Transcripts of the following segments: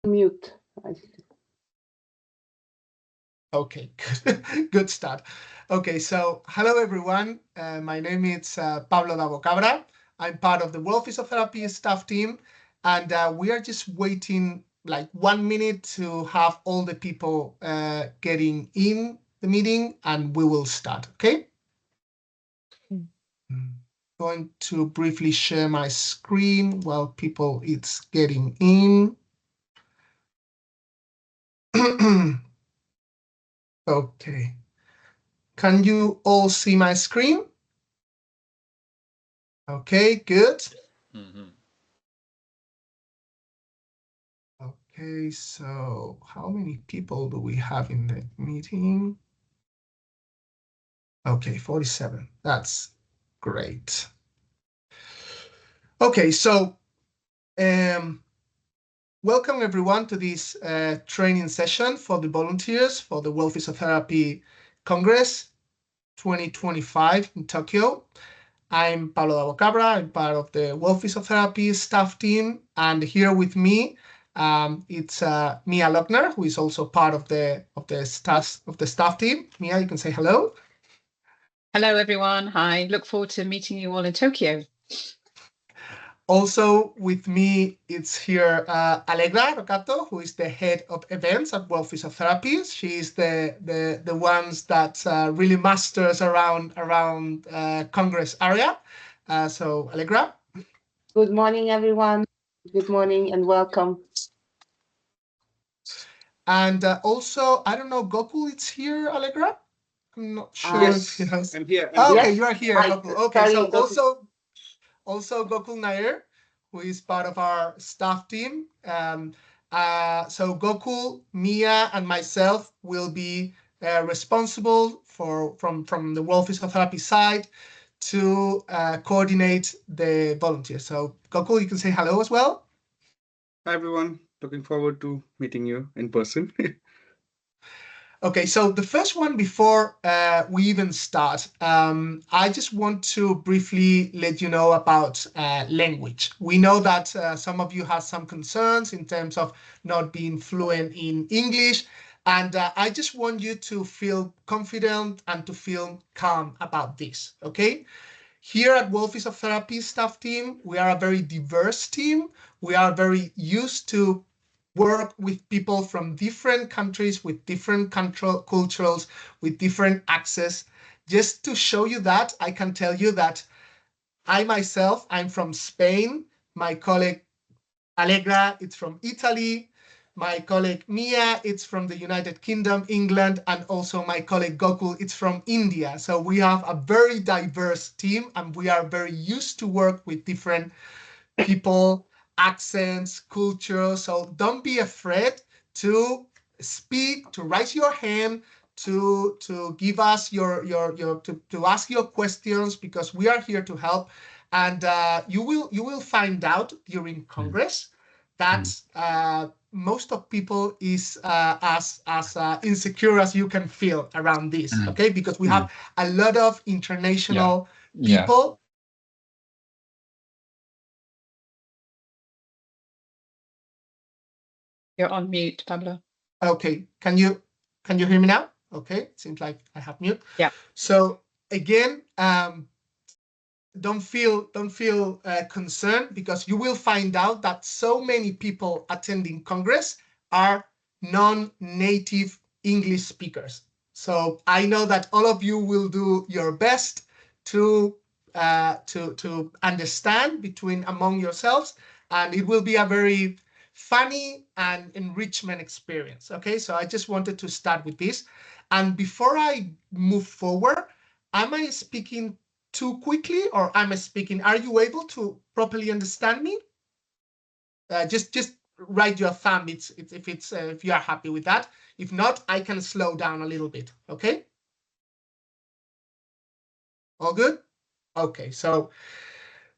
Mute. Okay, good start. Okay, so hello everyone. My name is Pablo Davo Cabra. I'm part of the World Physiotherapy staff team, and we are just waiting like 1 minute to have all the people getting in the meeting, and we will start. Okay. Going to briefly share my screen while people it's getting in. Okay. Can you all see my screen? Okay, good. Okay, so how many people do we have in the meeting? Okay, 47. That's great. Okay, so welcome everyone to this training session for the volunteers for the World Physiotherapy Congress 2025 in Tokyo. I'm Pablo Davo Cabra. I'm part of the World Physiotherapy staff team, and here with me it's Mia Lochner, who is also part of the staff team. Mia, you can say hello. Hello, everyone. Hi. Look forward to meeting you all in Tokyo. Also with me, it's here Allegra Rocato, who is the head of events at World Physiotherapy. She is the ones that really masters around Congress area. So Allegra. Good morning, everyone. Good morning and welcome. And also, I don't know, Gokul, it's here, Allegra? I'm not sure. Yes, if he has... I'm here. Okay, Yes. you are here, Hi. Gokul. Okay, Sorry, so also Gokul Nair, who is part of our staff team. So Gokul, Mia, and myself will be responsible from the World Physiotherapy side to coordinate the volunteers. So Gokul, you can say hello as well. Hi, everyone. Looking forward to meeting you in person. Okay, so the first one before we even start, I just want to briefly let you know about language. We know that some of you have some concerns in terms of not being fluent in English, and I just want you to feel confident and to feel calm about this, okay? Here at World Physiotherapy staff team, we are a very diverse team. We are very used to work with people from different countries, with different cultures, with different access. Just to show you that, I can tell you that I myself, I'm from Spain. My colleague Allegra, it's from Italy. My colleague Mia, it's from the United Kingdom, England, and also my colleague Gokul, it's from India. So we have a very diverse team, and we are very used to work with different people, accents, cultures. So don't be afraid to speak, to raise your hand, to give us to ask your questions, because we are here to help. And you will find out during Congress that most of people is as insecure as you can feel around this, okay? Because we have a lot of international people. You're on mute, Pablo. Okay, can you hear me now? Okay, seems like I have mute. Yeah. So again, don't feel concerned, because you will find out that so many people attending Congress are non-native English speakers. So I know that all of you will do your best to understand among yourselves, and it will be a very funny and enrichment experience. Okay, so I just wanted to start with this. And before I move forward, am I speaking too quickly, or am I speaking? Are you able to properly understand me? Just write your thumb if you are happy with that. If not, I can slow down a little bit. Okay. All good. Okay. So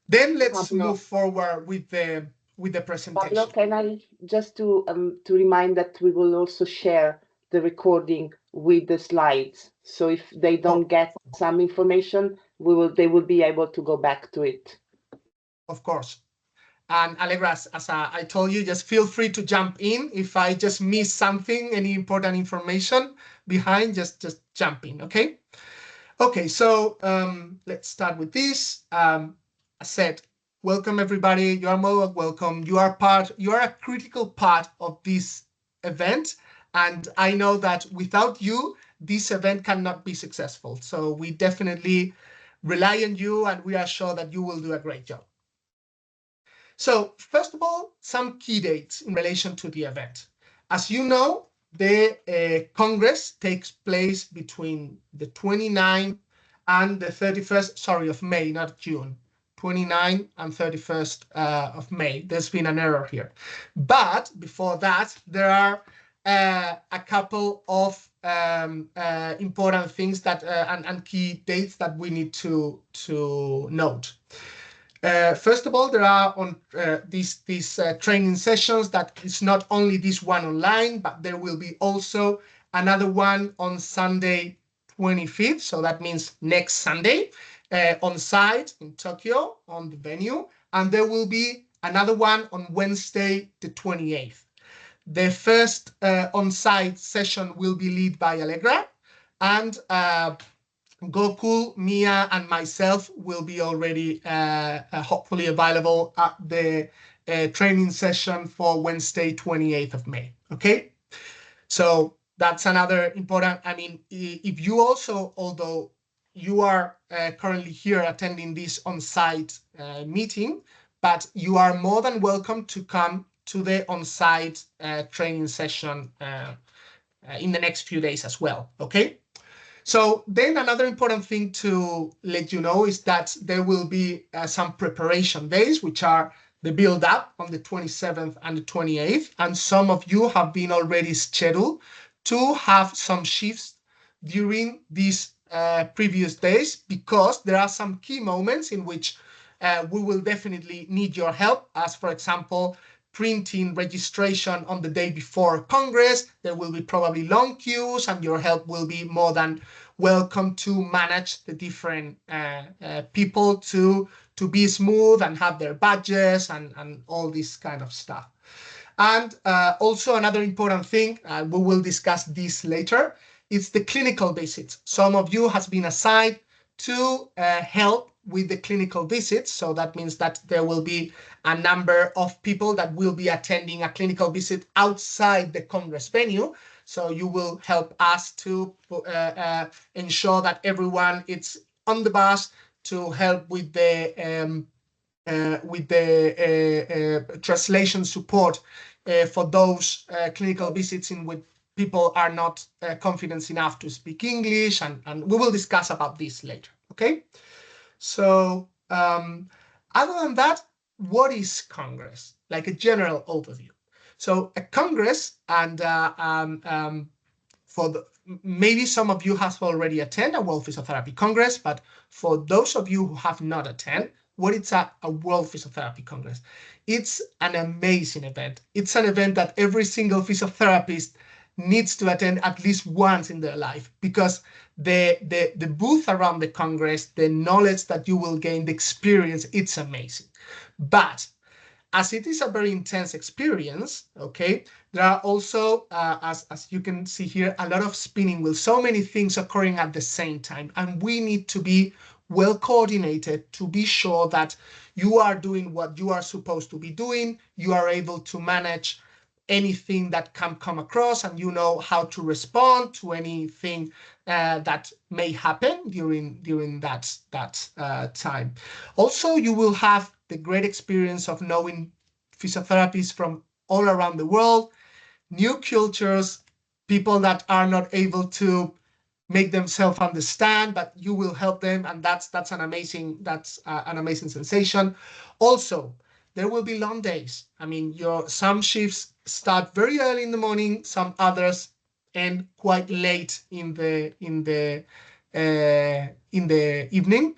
then let's move forward with the presentation. Pablo, can I just to remind that we will also share the recording with the slides. So if they don't get some information, they will be able to go back to it. Of course. And Allegra, as I told you, just feel free to jump in. If I just miss something, any important information behind, just jump in, okay? Okay, so let's start with this. I said, welcome everybody. You are more welcome. You are a critical part of this event. And I know that without you, this event cannot be successful. So we definitely rely on you, and we are sure that you will do a great job. So first of all, some key dates in relation to the event. As you know, the Congress takes place between the 29th and the 31st, sorry, of May, not June. 29 and 31st of May. There's been an error here. But before that, there are a couple of important things that and key dates that we need to note. First of all, there are on these training sessions that it's not only this one online, but there will be also another one on Sunday 25th. So that means next Sunday on site in Tokyo on the venue. And there will be another one on Wednesday, the 28th. The first on-site session will be led by Allegra, and Gokul, Mia, and myself will be already hopefully available at the training session for Wednesday, 28th of May. Okay, so that's another important. I mean, if you also, although you are currently here attending this on-site meeting, but you are more than welcome to come to the on-site training session in the next few days as well. Okay. So then another important thing to let you know is that there will be some preparation days, which are the build up on the 27th and the 28th. And some of you have been already scheduled to have some shifts during these previous days, because there are some key moments in which we will definitely need your help, as for example, printing registration on the day before Congress. There will be probably long queues, and your help will be more than welcome to manage the different people to be smooth and have their badges and all this kind of stuff. And also another important thing, we will discuss this later, is the clinical visits. Some of you has been assigned to help with the clinical visits. So that means that there will be a number of people that will be attending a clinical visit outside the Congress venue. So you will help us to ensure that everyone is on the bus to help with the translation support for those clinical visits in which people are not confident enough to speak English, and we will discuss about this later. Okay. So other than that, what is Congress? Like a general overview. So a Congress, and maybe some of you have already attended a World Physiotherapy Congress, but for those of you who have not attended, what is a World Physiotherapy Congress? It's an amazing event. It's an event that every single physiotherapist needs to attend at least once in their life, because the booth around the Congress, the knowledge that you will gain, the experience, it's amazing. But as it is a very intense experience, okay, there are also, as you can see here, a lot of spinning wheels, so many things occurring at the same time. And we need to be well coordinated to be sure that you are doing what you are supposed to be doing, you are able to manage anything that can come across, and you know how to respond to anything that may happen during that time. Also, you will have the great experience of knowing physiotherapists from all around the world, new cultures, people that are not able to make themselves understand, but you will help them, and that's an amazing sensation. Also, there will be long days. I mean, some shifts start very early in the morning, some others end quite late in the evening.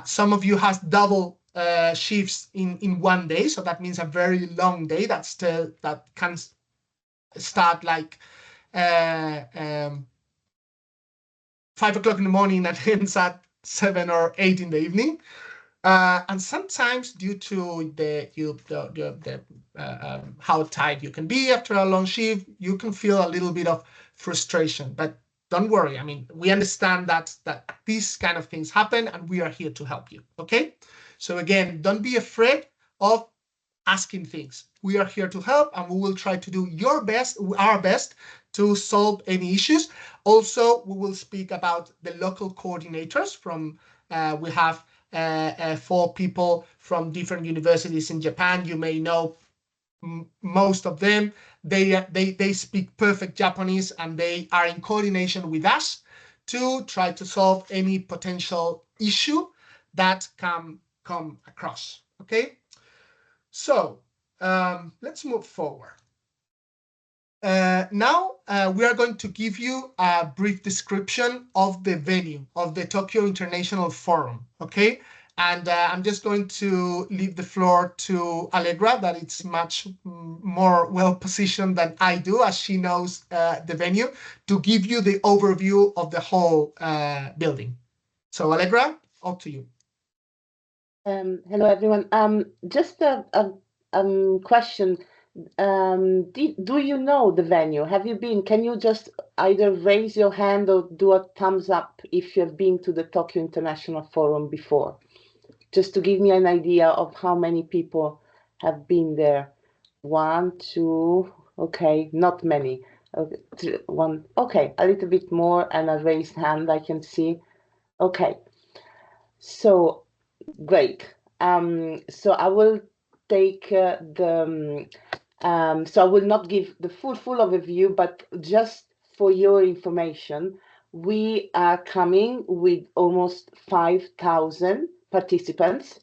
Some of you has double shifts in one day, so that means a very long day that can start like 5 o'clock in the morning and ends at 7 or 8 in the evening. And sometimes due to how tired you can be after a long shift, you can feel a little bit of frustration. But don't worry. I mean, we understand that these kind of things happen, and we are here to help you. Okay. So again, don't be afraid of asking things. We are here to help, and we will try to do our best to solve any issues. Also, we will speak about the local coordinators from, we have 4 people from different universities in Japan. You may know most of them. They speak perfect Japanese, and they are in coordination with us to try to solve any potential issue that can come across. Okay. So let's move forward. Now we are going to give you a brief description of the venue of the Tokyo International Forum, okay? And I'm just going to leave the floor to Allegra, that it's much more well-positioned than I do, as she knows the venue, to give you the overview of the whole building. So Allegra, up to you. Hello, everyone. Just a question. Do you know the venue? Have you been? Can you just either raise your hand or do a thumbs up if you have been to the Tokyo International Forum before? Just to give me an idea of how many people have been there. 1, 2, okay, not many. Okay, 3, 1, okay, a little bit more, and a raised hand I can see. Okay, so great. So I will take so I will not give the full overview, but just for your information, we are coming with almost 5,000 participants,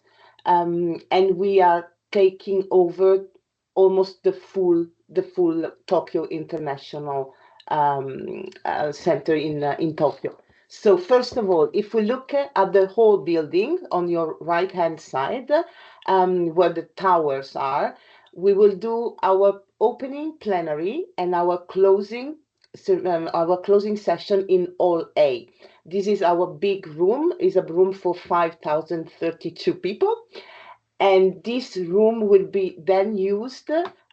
and we are taking over almost the full Tokyo International Center in Tokyo. So first of all, if we look at the whole building on your right-hand side, where the towers are, we will do our opening plenary and our closing session in Hall A. This is our big room, is a room for 5,032 people. And this room will be then used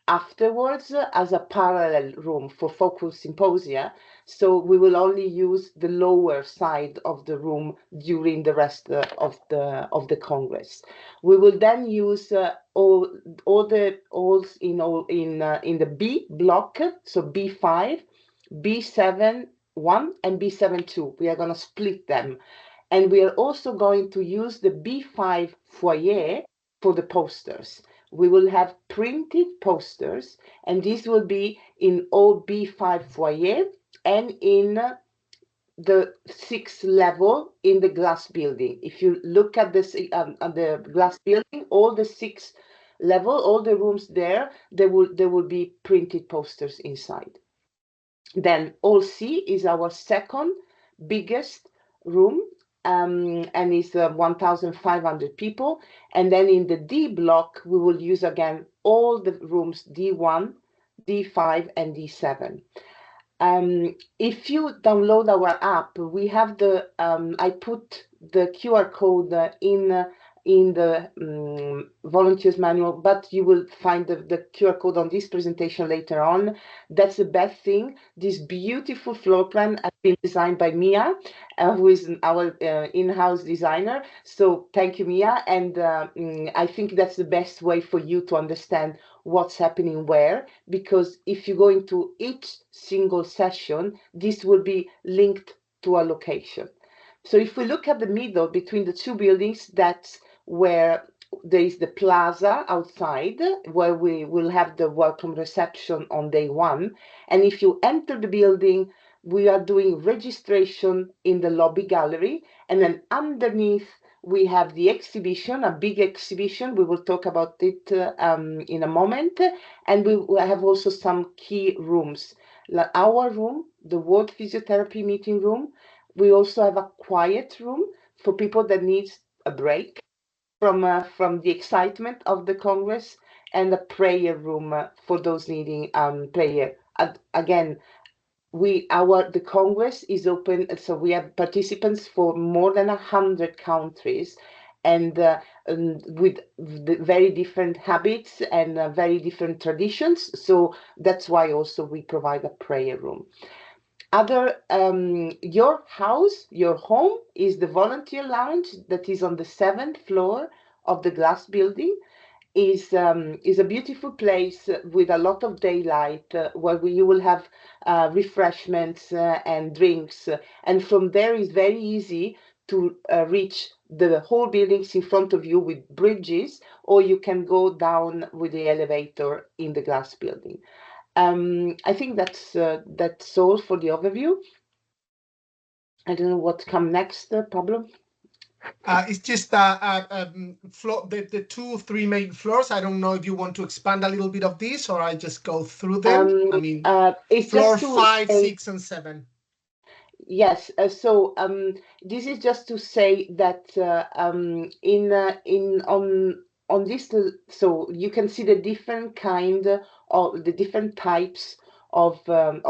afterwards as a parallel room for focus symposia. So we will only use the lower side of the room during the rest of the Congress. We will then use all the halls in the B block, so B5, B7-1 and B7-2. We are going to split them. And we are also going to use the B5 foyer for the posters. We will have printed posters, and this will be in all B5 foyer and in the 6th level in the glass building. If you look at this the glass building, all the 6th level, all the rooms there will be printed posters inside. Then Hall C is our second biggest room, and is 1,500 people. And then in the D block, we will use again all the rooms D1, D5, and D7. If you download our app, we have I put the QR code in the volunteers manual, but you will find the QR code on this presentation later on. That's the best thing. This beautiful floor plan has been designed by Mia, who is our in-house designer. So thank you, Mia. And I think that's the best way for you to understand what's happening where, because if you go into each single session, this will be linked to a location. So if we look at the middle between the two buildings, that's where there is the plaza outside, where we will have the welcome reception on day 1. And if you enter the building, we are doing registration in the lobby gallery. And then underneath, we have the exhibition, a big exhibition. We will talk about it in a moment. And we have also some key rooms. Like our room, the World Physiotherapy meeting room. We also have a quiet room for people that need a break from the excitement of the Congress, and a prayer room for those needing prayer. Again, the Congress is open, so we have participants for more than 100 countries, and with very different habits and very different traditions. So that's why also we provide a prayer room. Your house, your home is the volunteer lounge that is on the 7th floor of the glass building. Is a beautiful place with a lot of daylight where you will have refreshments and drinks, and from there is very easy to reach the whole buildings in front of you with bridges, or you can go down with the elevator in the glass building. I think that's all for the overview. I don't know what come next, Pablo. It's just floor, the 2-3 main floors. I don't know if you want to expand a little bit of this, or I just go through them. I mean, It's floor just to 5, say, 6, and 7. yes. So this is just to say that in on this, so you can see the different kind of the different types of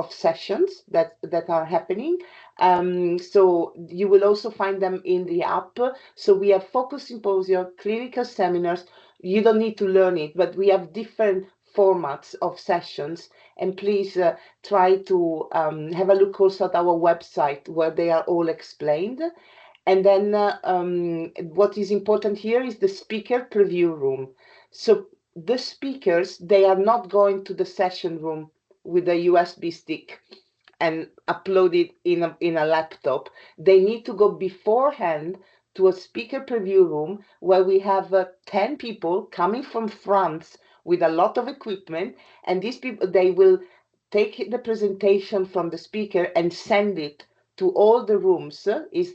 sessions that are happening. So you will also find them in the app. So we have focus symposia, clinical seminars. You don't need to learn it, but we have different formats of sessions. And please try to have a look also at our website where they are all explained. And then what is important here is the speaker preview room. So the speakers, they are not going to the session room with a USB stick and upload it in a laptop. They need to go beforehand to a speaker preview room where we have 10 people coming from France with a lot of equipment, and these people, they will take the presentation from the speaker and send it to all the rooms. Is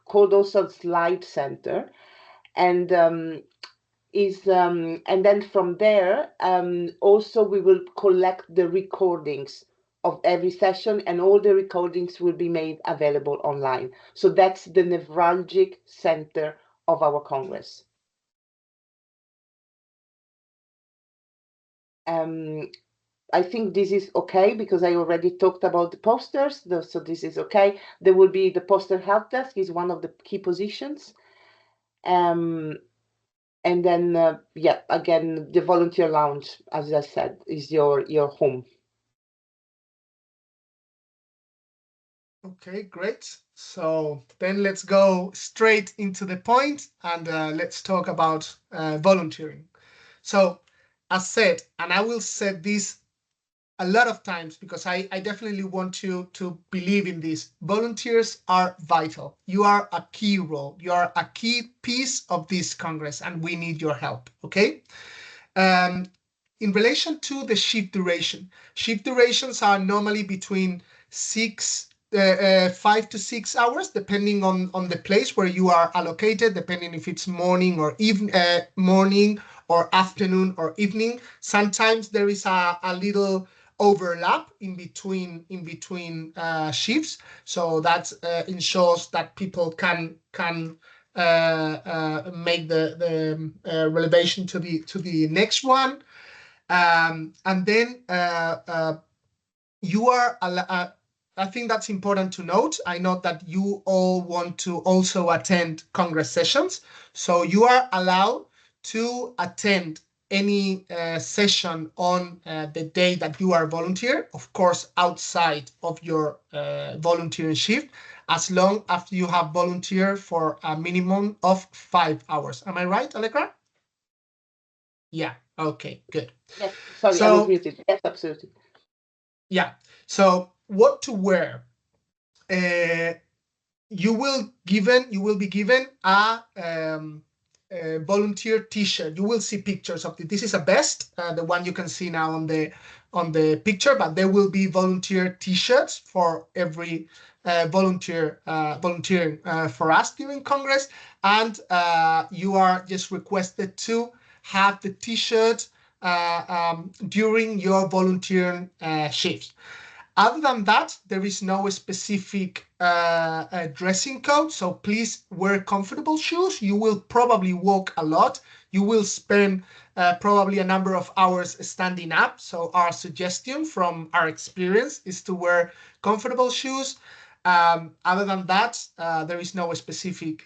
called also slide center, and and then from there also we will collect the recordings of every session, and all the recordings will be made available online. So that's the neuralgic center of our Congress. I think this is okay because I already talked about the posters, so this is okay. There will be the poster help desk is one of the key positions. And then, yeah, again, the volunteer lounge, as I said, is your home. Okay, great. So then let's go straight into the point, and let's talk about volunteering. So as said, and I will say this a lot of times because I definitely want you to believe in this. Volunteers are vital. You are a key role. You are a key piece of this Congress, and we need your help, okay? In relation to the shift durations are normally between 5 to 6 hours, depending on the place where you are allocated, depending if it's morning or afternoon or evening. Sometimes there is a little overlap in between shifts, so that ensures that people can make the relevation to the next one. And then you are, I think that's important to note. I know that you all want to also attend Congress sessions, so you are allowed to attend any session on the day that you are volunteer, of course, outside of your volunteering shift, as long as you have volunteered for a minimum of 5 hours. Am I right, Allegra? Yeah, okay, good. Yes, sorry, I was muted. Yes, absolutely. Yeah, so what to wear? You will be given a volunteer t-shirt. You will see pictures of it. This is a vest, the one you can see now on the picture, but there will be volunteer t-shirts for every volunteering for us during Congress, and you are just requested to have the t-shirt during your volunteering shifts. Other than that, there is no specific dressing code, so please wear comfortable shoes. You will probably walk a lot. You will spend probably a number of hours standing up, so our suggestion from our experience is to wear comfortable shoes. Other than that, there is no specific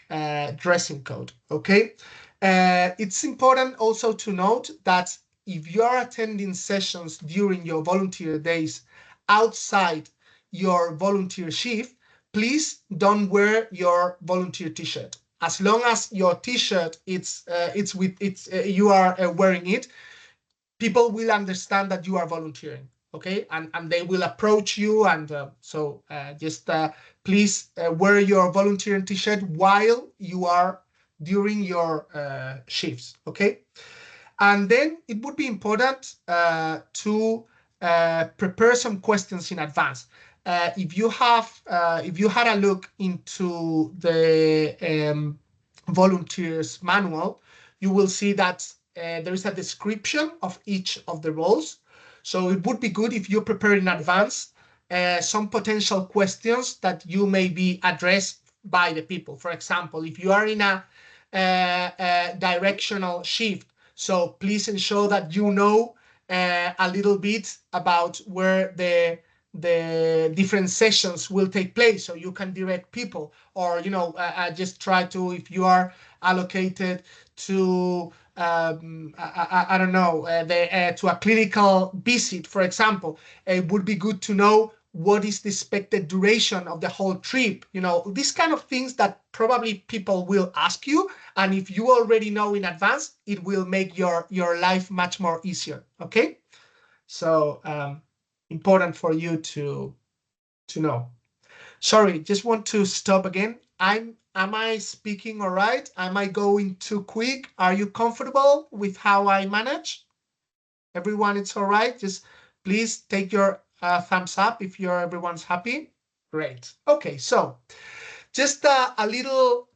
dressing code, okay? It's important also to note that if you are attending sessions during your volunteer days outside your volunteer shift, please don't wear your volunteer t-shirt. As long as your t-shirt you are wearing it, people will understand that you are volunteering, okay? And they will approach you, and just please wear your volunteering t-shirt while you are during your shifts, okay? And then it would be important to prepare some questions in advance. If you had a look into the volunteers manual, you will see that there is a description of each of the roles. So it would be good if you prepare in advance some potential questions that you may be addressed by the people. For example, if you are in a directional shift, so please ensure that you know a little bit about where the different sessions will take place, so you can direct people, or just try to, if you are allocated to I don't know, to a clinical visit, for example, it would be good to know what is the expected duration of the whole trip. These kind of things that probably people will ask you, and if you already know in advance, it will make your life much more easier, okay? So important for you to know. Sorry, just want to stop again. Am I speaking all right? Am I going too quick? Are you comfortable with how I manage? Everyone, it's all right? Just please take your thumbs up if everyone's happy. Great. Okay, so just a little,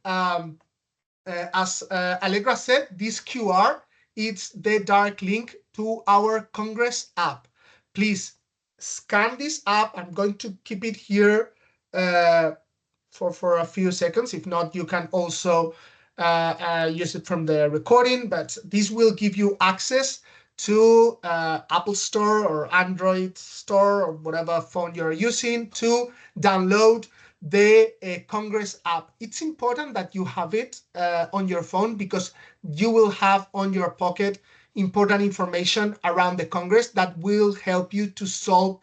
as Allegra said, this QR, it's the direct link to our Congress app. Please scan this app. I'm going to keep it here for a few seconds. If not, you can also use it from the recording, but this will give you access to Apple Store or Android Store or whatever phone you're using to download the Congress app. It's important that you have it on your phone, because you will have on your pocket important information around the Congress that will help you to solve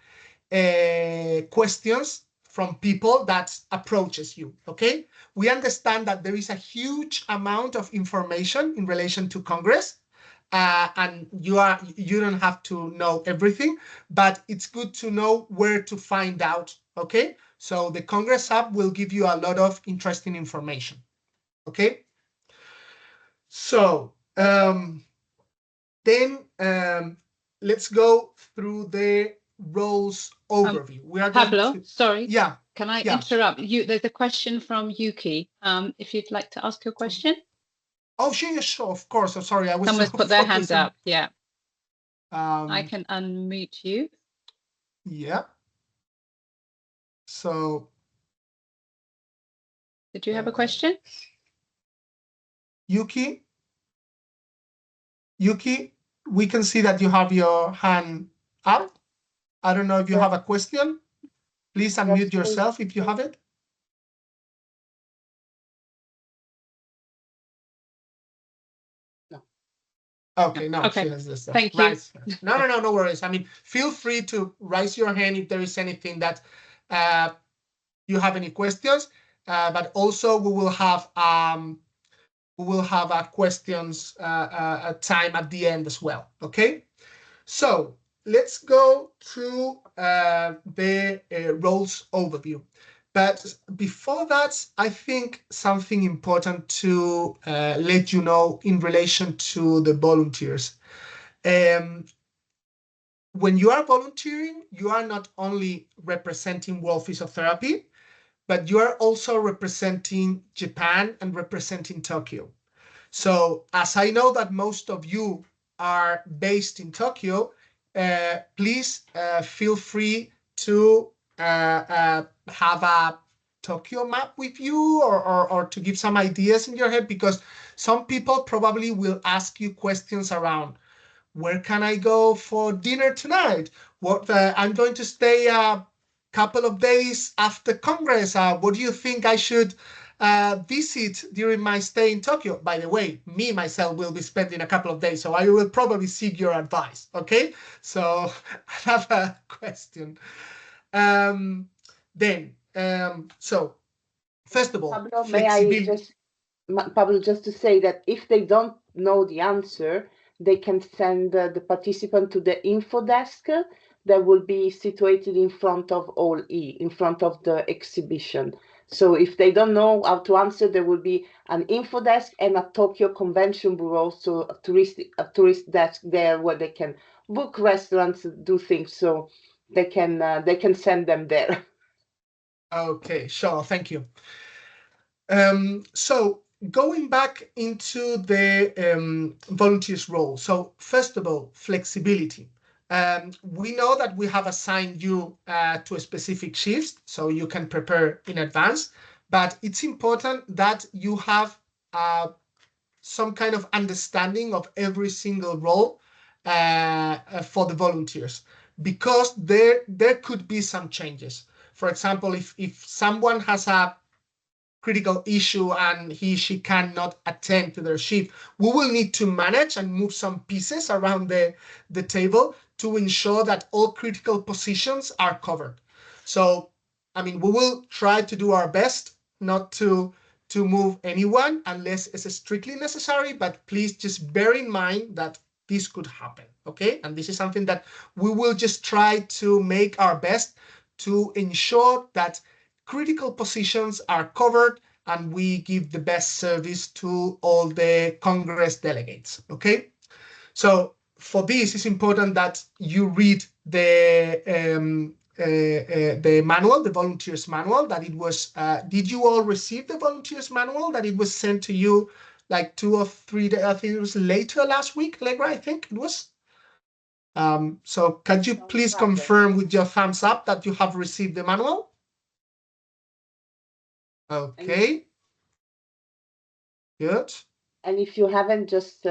questions from people that approaches you, okay? We understand that there is a huge amount of information in relation to Congress, and you don't have to know everything, but it's good to know where to find out, okay? So the Congress app will give you a lot of interesting information, okay? So then let's go through the roles overview. We are going Pablo, to... sorry. Yeah. Can I Yeah. interrupt you? There's a question from Yuki. If you'd like to ask your question. Oh, sure, of course. I'm sorry. I was Someone's so put their hand focused on... up. Yeah. I Um, can unmute you. yeah. So... Did you have a question? Yuki, we can see that you have your hand up. I don't know if you have a question. Please unmute yourself if you have it. No. Okay, no, Okay. she has this. Thank you. Right. No worries. I mean, feel free to raise your hand if there is anything that you have any questions. But also we will have a questions time at the end as well. Okay. So let's go to the roles overview. But before that, I think something important to let you know in relation to the volunteers. When you are volunteering, you are not only representing World Physiotherapy, but you are also representing Japan and representing Tokyo. So as I know that most of you are based in Tokyo, please feel free to have a Tokyo map with you, or to give some ideas in your head, because some people probably will ask you questions around, where can I go for dinner tonight? I'm going to stay a couple of days after Congress. What do you think I should visit during my stay in Tokyo? By the way, me, myself, will be spending a couple of days, so I will probably seek your advice, okay? So I have a question. So first of all, Pablo, flexibility. Pablo, just to say that if they don't know the answer, they can send the participant to the info desk that will be situated in front of All E, in front of the exhibition. So if they don't know how to answer, there will be an info desk and a Tokyo Convention Bureau, so a tourist desk there where they can book restaurants, do things. So they can send them there. Okay, sure, thank you. So going back into the volunteers role. So first of all, flexibility. We know that we have assigned you to a specific shift, so you can prepare in advance, but it's important that you have some kind of understanding of every single role for the volunteers, because there could be some changes. For example, if someone has a critical issue and she cannot attend to their shift, we will need to manage and move some pieces around the table to ensure that all critical positions are covered. So, I mean, we will try to do our best not to move anyone unless it's strictly necessary, but please just bear in mind that this could happen, okay? And this is something that we will just try to make our best to ensure that critical positions are covered and we give the best service to all the Congress delegates, okay? So for this, it's important that you read the manual, the volunteers manual, that it was, did you all receive the volunteers manual that it was sent to you like 2 or 3 days, I think it was later last week, Allegra, I think it was. So can you please confirm with your thumbs up that you have received the manual? Okay. Good. And if you haven't, just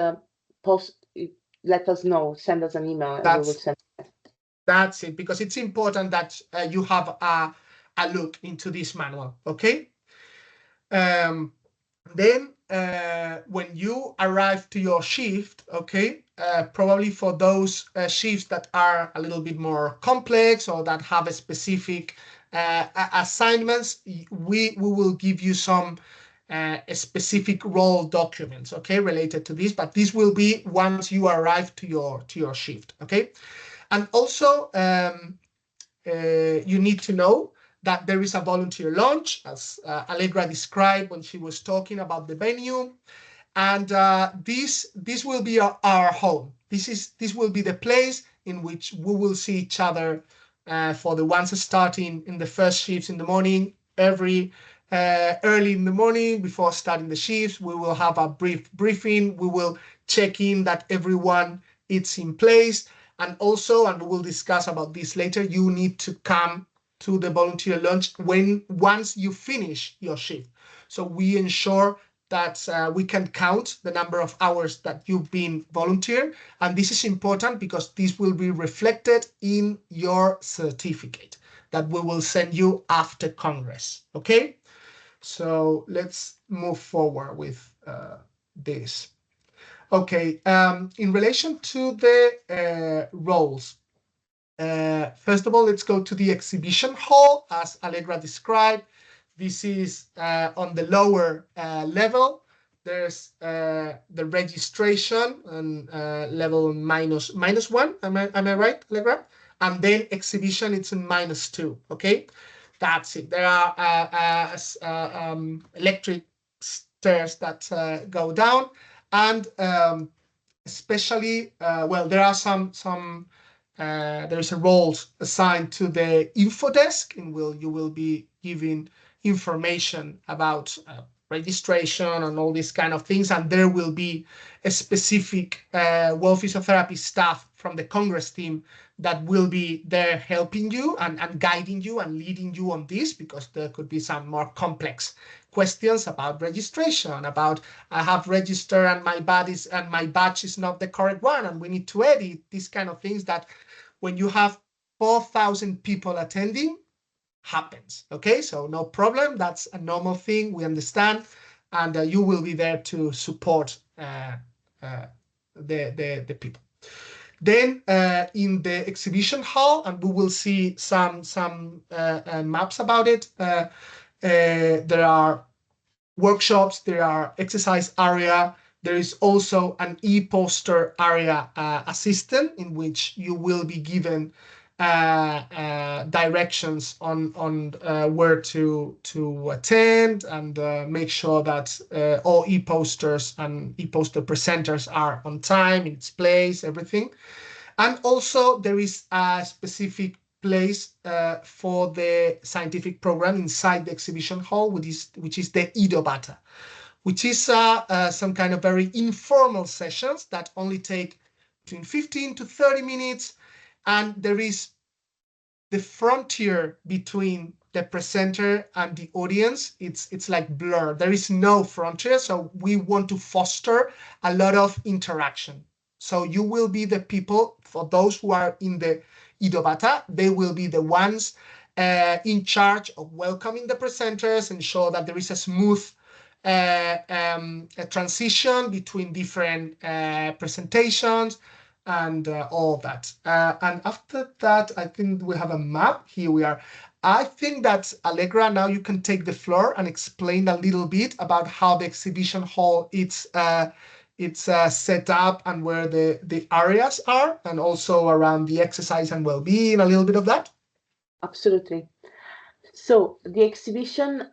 let us know, send us an email, and we will send it. That's it, because it's important that you have a look into this manual, okay? Then when you arrive to your shift, okay, probably for those shifts that are a little bit more complex or that have a specific assignments, we will give you some specific role documents, okay, related to this, but this will be once you arrive to your shift, okay? And also you need to know that there is a volunteer launch, as Allegra described when she was talking about the venue, and this will be our home. This will be the place in which we will see each other for the ones starting in the first shifts in the morning. Every early in the morning before starting the shifts, we will have a brief briefing. We will check in that everyone is in place, and also, and we will discuss about this later, you need to come to the volunteer lunch once you finish your shift. So we ensure that we can count the number of hours that you've been volunteer, and this is important because this will be reflected in your certificate that we will send you after Congress, okay? So let's move forward with this. Okay, in relation to the roles, first of all, let's go to the exhibition hall, as Allegra described. This is on the lower level. There's the registration and level minus 1. Am I right, Allegra? And then exhibition, it's in -2. Okay, that's it. There are electric stairs that go down, and especially well, there are some there is a roles assigned to the info desk, and you will be giving information about registration and all these kind of things, and there will be a specific World Physiotherapy staff from the Congress team that will be there helping you and guiding you and leading you on this, because there could be some more complex questions about registration, about I have registered and my badge is not the correct one and we need to edit, these kind of things that when you have 4,000 people attending, happens. Okay, so no problem. That's a normal thing. We understand, and you will be there to support the people. Then in the exhibition hall, and we will see some maps about it. There are workshops, there are exercise area, there is also an e-poster area assistant in which you will be given directions on where to attend, and make sure that all e-posters and e-poster presenters are on time, in its place, everything. And also there is a specific place for the scientific program inside the exhibition hall, which is the Idobata, which is some kind of very informal sessions that only take between 15 to 30 minutes. And there is the frontier between the presenter and the audience. It's like blur. There is no frontier. So we want to foster a lot of interaction. So you will be the people, for those who are in the Idobata, they will be the ones in charge of welcoming the presenters, ensure that there is a smooth a transition between different presentations, and all of that. And after that, I think we have a map. Here we are. I think that, Allegra, now you can take the floor and explain a little bit about how the exhibition hall it's set up, and where the areas are, and also around the exercise and well-being, a little bit of that. Absolutely. So the exhibition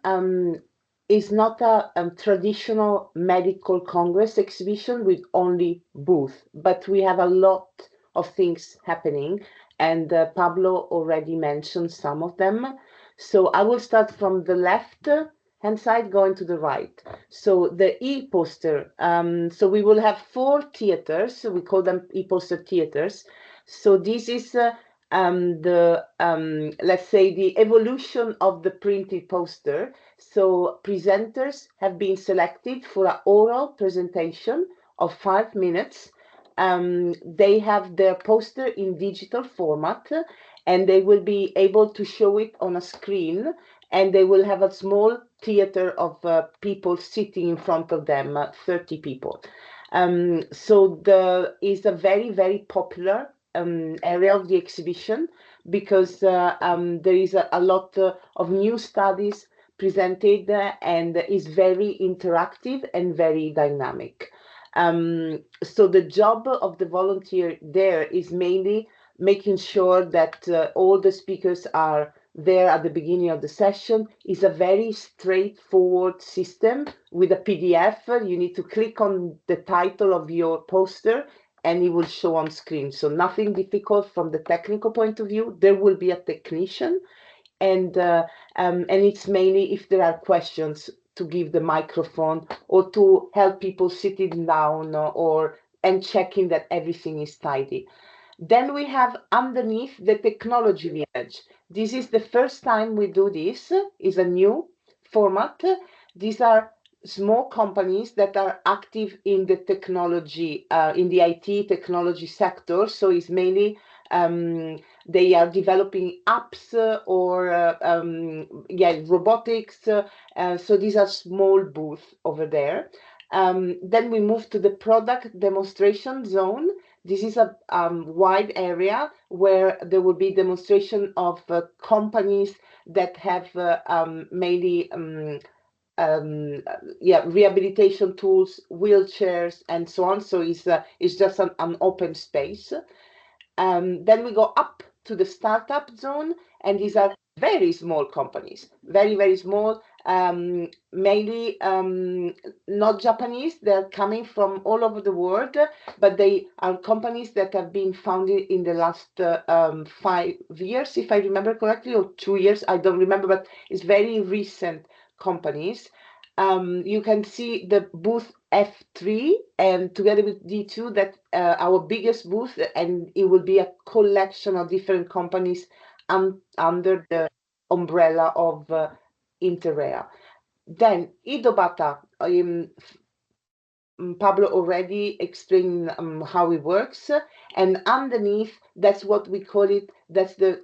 is not a traditional medical congress exhibition with only booth, but we have a lot of things happening, and Pablo already mentioned some of them. So I will start from the left hand side, going to the right. So the e-poster, so we will have 4 theaters, so we call them e-poster theaters. So this is let's say the evolution of the printed poster. So presenters have been selected for an oral presentation of 5 minutes. They have their poster in digital format, and they will be able to show it on a screen, and they will have a small theater of people sitting in front of them, 30 people. So there is a very, very popular area of the exhibition, because there is a lot of new studies presented, and is very interactive and very dynamic. So the job of the volunteer there is mainly making sure that all the speakers are there at the beginning of the session. Is a very straightforward system with a PDF. You need to click on the title of your poster, and it will show on screen. So nothing difficult from the technical point of view. There will be a technician, and it's mainly if there are questions to give the microphone, or to help people sitting down, and checking that everything is tidy. Then we have underneath the technology village. This is the first time we do this. Is a new format. These are small companies that are active in the technology, in the IT technology sector. So it's mainly they are developing apps, or robotics. So these are small booths over there. Then we move to the product demonstration zone. This is a wide area where there will be demonstration of companies that have mainly rehabilitation tools, wheelchairs, and so on. So it's just an open space. Then we go up to the startup zone, and these are very small companies, very, very small, mainly not Japanese. They're coming from all over the world, but they are companies that have been founded in the last 5 years, if I remember correctly, or 2 years, I don't remember, but it's very recent companies. You can see the booth F3, and together with D2, that our biggest booth, and it will be a collection of different companies under the umbrella of Interrea. Then Idobata, Pablo already explained how it works, and underneath, that's what we call it, that's the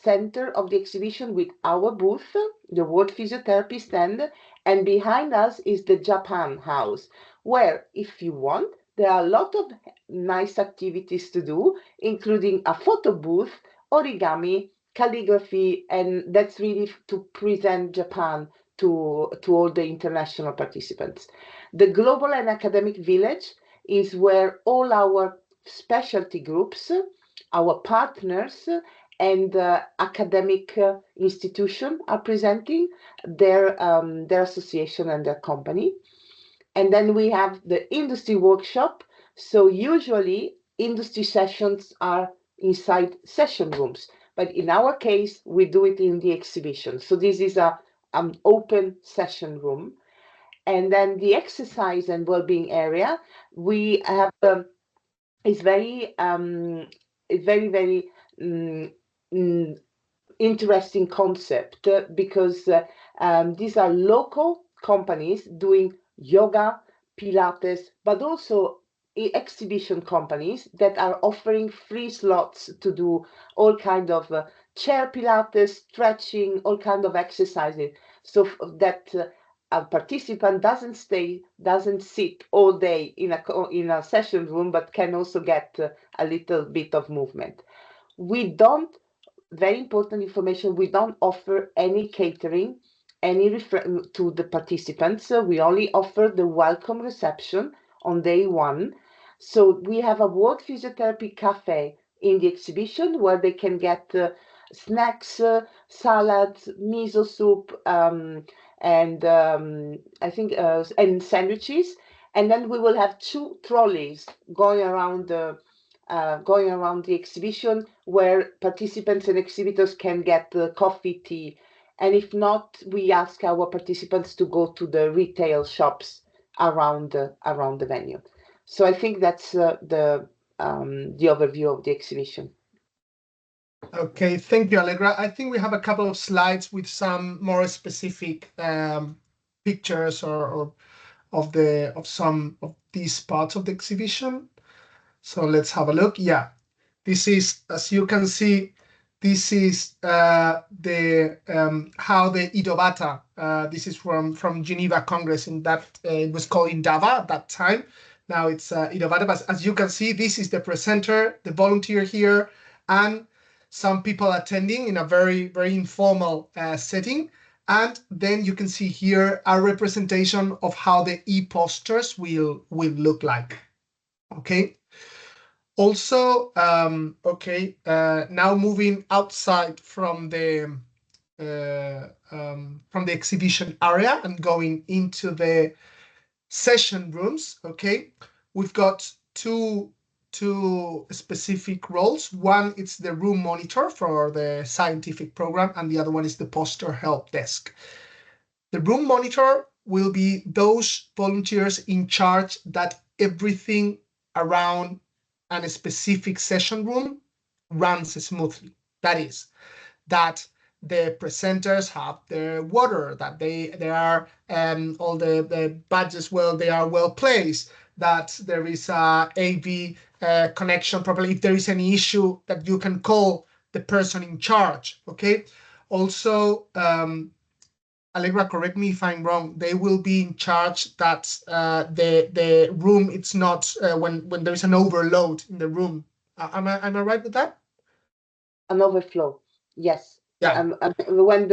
center of the exhibition with our booth, the World Physiotherapy stand, and behind us is the Japan house, where, if you want, there are a lot of nice activities to do, including a photo booth, origami, calligraphy, and that's really to present Japan to all the international participants. The Global and Academic Village is where all our specialty groups, our partners, and academic institutions are presenting their association and their company. And then we have the industry workshop. So usually industry sessions are inside session rooms, but in our case, we do it in the exhibition. So this is a an open session room. And then the exercise and well-being area, we have is very very mm, interesting concept because these are local companies doing yoga, Pilates, but also exhibition companies that are offering free slots to do all kind of chair Pilates, stretching, all kind of exercises, so that a participant doesn't sit all day in a session room, but can also get a little bit of movement. We don't Very important information, we don't offer any catering, to the participants. We only offer the welcome reception on day one. So we have a World Physiotherapy Cafe in the exhibition where they can get snacks, salads, miso soup, and I think and sandwiches. And then we will have 2 trolleys going around the exhibition where participants and exhibitors can get coffee, tea. And if not, we ask our participants to go to the retail shops around the venue. So I think that's the overview of the exhibition. Okay, thank you, Allegra. I think we have a couple of slides with some more specific pictures or of some of these parts of the exhibition. So let's have a look. Yeah, this is, as you can see, this is the how the Idobata. This is from Geneva Congress. In that it was called Indaba at that time. Now it's Idobata. But as you can see, this is the presenter, the volunteer here, and some people attending in a very informal setting. And then you can see here a representation of how the e-posters will look like. Okay. Also, now moving outside from the exhibition area and going into the session rooms. Okay, we've got two specific roles. One is the room monitor for the scientific program, and the other one is the poster help desk. The room monitor will be those volunteers in charge that everything around a specific session room runs smoothly. That is, that the presenters have their water, that there are all the badges, they are well placed, that there is a AV connection properly. If there is any issue, that you can call the person in charge. Okay. Also, Allegra, correct me if I'm wrong, they will be in charge that the room, it's not when there is an overload in the room. Am I right with that? An overflow, yes. Yeah. When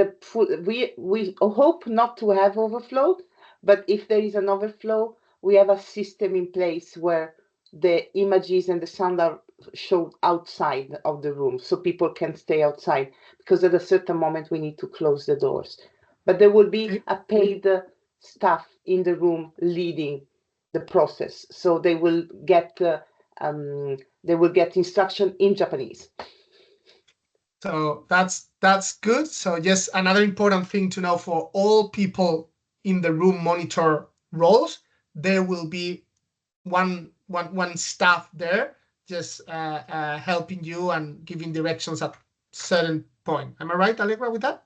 we hope not to have overflow, but if there is an overflow, we have a system in place where the images and the sound are shown outside of the room, so people can stay outside, because at a certain moment we need to close the doors. But there will be a paid staff in the room leading the process, so they will get instruction in Japanese. So that's good. So yes, another important thing to know for all people in the room monitor roles, there will be one staff there just helping you and giving directions at certain point. Am I right, Allegra, with that?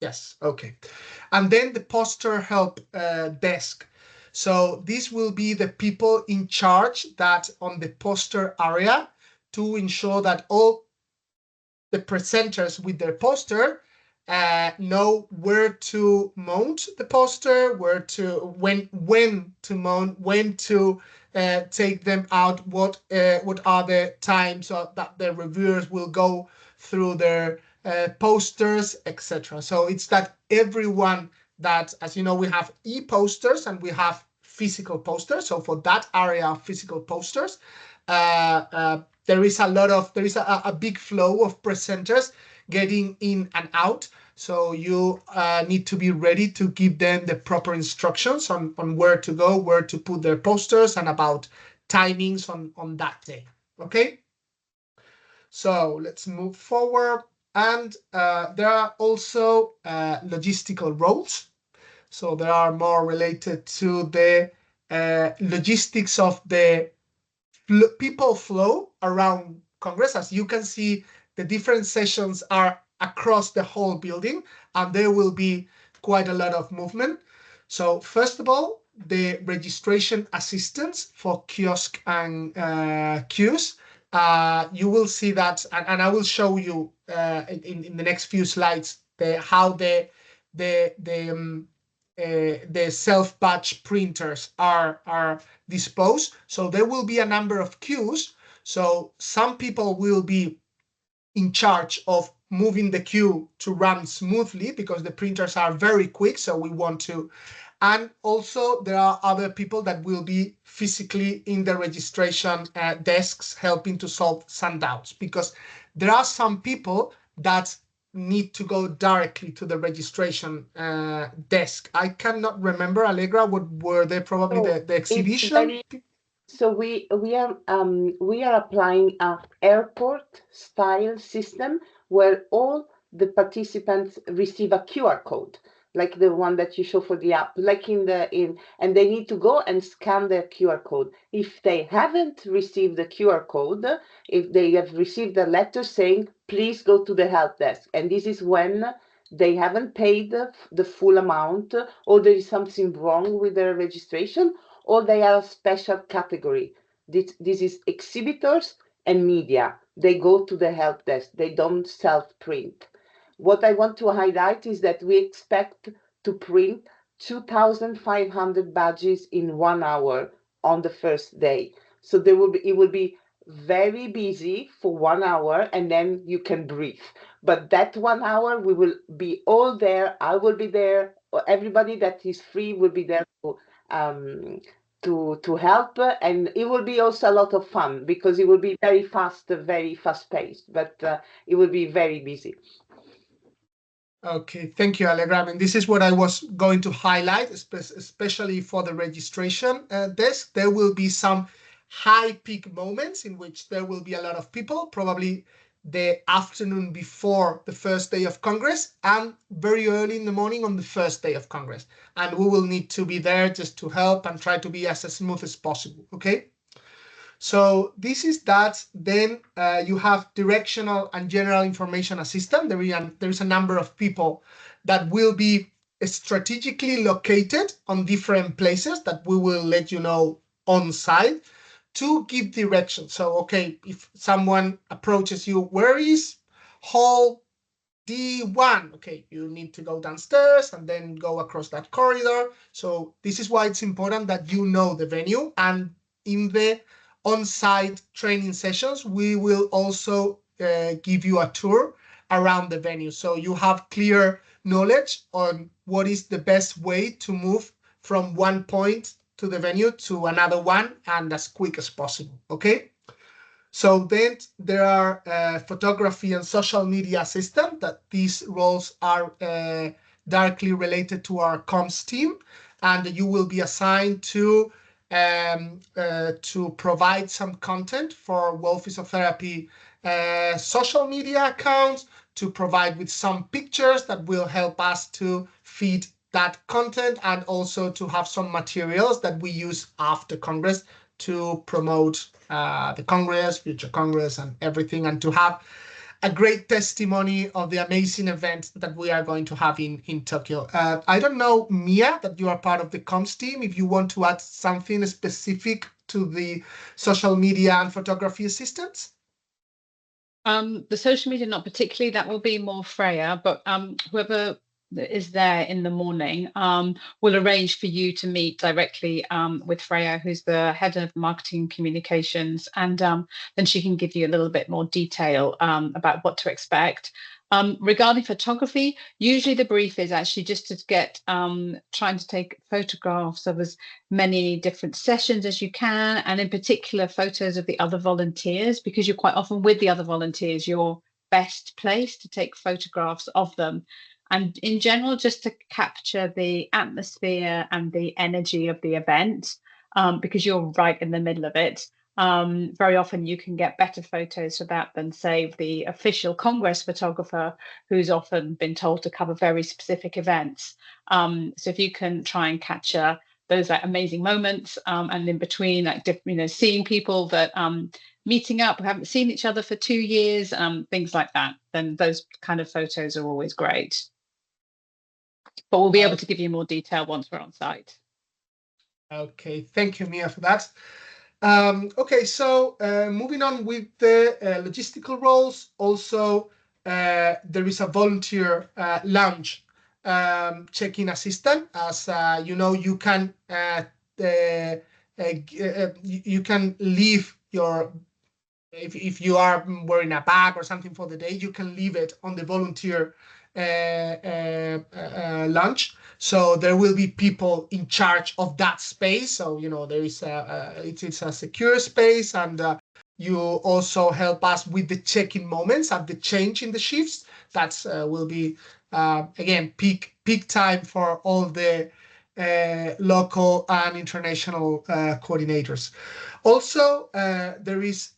Yes. Okay. And then the poster help desk. So this will be the people in charge that on the poster area to ensure that all the presenters with their poster know where to mount the poster, when to mount, when to take them out, what are the times that the reviewers will go through their posters, etc. So it's that everyone that, as you know, we have e-posters and we have physical posters. So for that area of physical posters, there is a big flow of presenters getting in and out. So you need to be ready to give them the proper instructions on where to go, where to put their posters, and about timings on that day. Okay. So let's move forward. And there are also logistical roles. So they are more related to the logistics of the people flow around Congress. As you can see, the different sessions are across the whole building, and there will be quite a lot of movement. So first of all, the registration assistance for kiosk and queues. You will see that, and I will show you in the next few slides how the self-batch printers are disposed. So there will be a number of queues. So some people will be in charge of moving the queue to run smoothly because the printers are very quick. So we want to, and also there are other people that will be physically in the registration desks helping to solve some doubts, because there are some people that need to go directly to the registration desk. I cannot remember, Allegra, what were they? Probably the exhibition. So we are applying an airport style system where all the participants receive a QR code, like the one that you show for the app, like and they need to go and scan their QR code. If they haven't received the QR code, if they have received a letter saying please go to the help desk, and this is when they haven't paid the full amount, or there is something wrong with their registration, or they are a special category. This is exhibitors and media. They go to the help desk. They don't self-print. What I want to highlight is that we expect to print 2,500 badges in 1 hour on the first day. So it will be very busy for 1 hour, and then you can breathe. But that 1 hour, we will be all there. I will be there. Everybody that is free will be there to help, and it will be also a lot of fun because it will be very fast paced, but it will be very busy. Okay, thank you, Allegra. I mean, this is what I was going to highlight, especially for the registration desk. There will be some high peak moments in which there will be a lot of people, probably the afternoon before the first day of Congress and very early in the morning on the first day of Congress. And we will need to be there just to help and try to be as smooth as possible, okay? So this is that. Then you have directional and general information assistant. There is a number of people that will be strategically located on different places that we will let you know on site to give direction. So, okay, if someone approaches you, where is hall D1? Okay, you need to go downstairs and then go across that corridor. So this is why it's important that you know the venue, and in the on-site training sessions, we will also give you a tour around the venue. So you have clear knowledge on what is the best way to move from one point to the venue to another one and as quick as possible, okay? So then there are photography and social media assistant, that these roles are directly related to our comms team, and you will be assigned to provide some content for World Physiotherapy social media accounts, to provide with some pictures that will help us to feed that content, and also to have some materials that we use after Congress to promote the Congress, future Congress, and everything, and to have a great testimony of the amazing event that we are going to have in Tokyo. I don't know, Mia, that you are part of the comms team, if you want to add something specific to the social media and photography assistants. The social media, not particularly. That will be more Freya, but whoever is there in the morning will arrange for you to meet directly with Freya, who's the head of marketing communications, and then she can give you a little bit more detail about what to expect. Regarding photography, usually the brief is actually just to get trying to take photographs of as many different sessions as you can, and in particular photos of the other volunteers, because you're quite often with the other volunteers, you're best placed to take photographs of them. And in general, just to capture the atmosphere and the energy of the event, because you're right in the middle of it. Very often you can get better photos for that than, say, the official Congress photographer, who's often been told to cover very specific events. So if you can try and capture those like amazing moments, and in between, like seeing people that meeting up, who haven't seen each other for 2 years, things like that, then those kind of photos are always great. But we'll be able to give you more detail once we're on site. Okay, thank you, Mia, for that. Okay, so moving on with the logistical roles, also there is a volunteer lounge check-in assistant. As you know, you can leave your, if you are wearing a bag or something for the day, you can leave it on the volunteer lounge. So there will be people in charge of that space. So, you know, there is it's a secure space, and you also help us with the check-in moments at the change in the shifts. That will be, again, peak time for all the local and international coordinators. Also, there is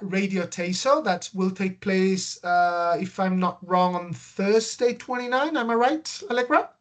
Radio Teso that will take place, if I'm not wrong, on Thursday 29. Am I right, Allegra?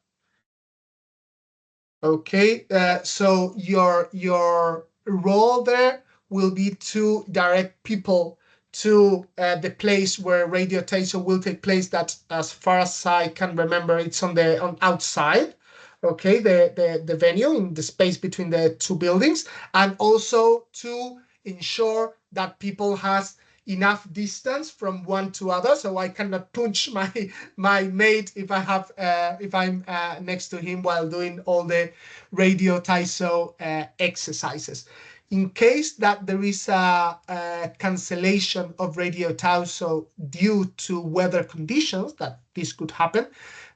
Okay, so your role there will be to direct people to the place where Radio Teso will take place. That, as far as I can remember, it's on outside. Okay, the venue, in the space between the two buildings, and also to ensure that people has enough distance from one to other, so I cannot punch my mate if I'm next to him while doing all the Radio Teso exercises. In case that there is a cancellation of Radio Teso due to weather conditions, that this could happen,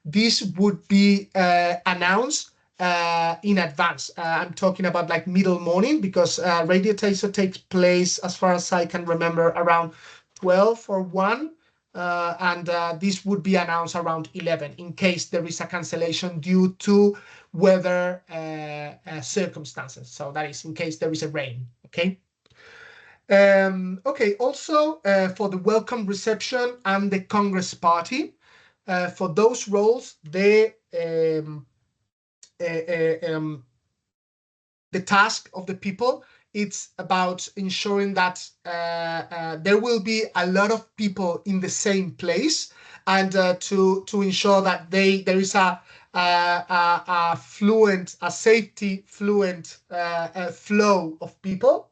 this would be announced in advance. I'm talking about like middle morning, because Radio Teso takes place, as far as I can remember, around 12 or 1, and this would be announced around 11 in case there is a cancellation due to weather circumstances. So that is in case there is a rain. Okay. Okay. Also, for the welcome reception and the Congress party, for those roles, the task of the people, it's about ensuring that there will be a lot of people in the same place, and to ensure that there is a safety fluent flow of people,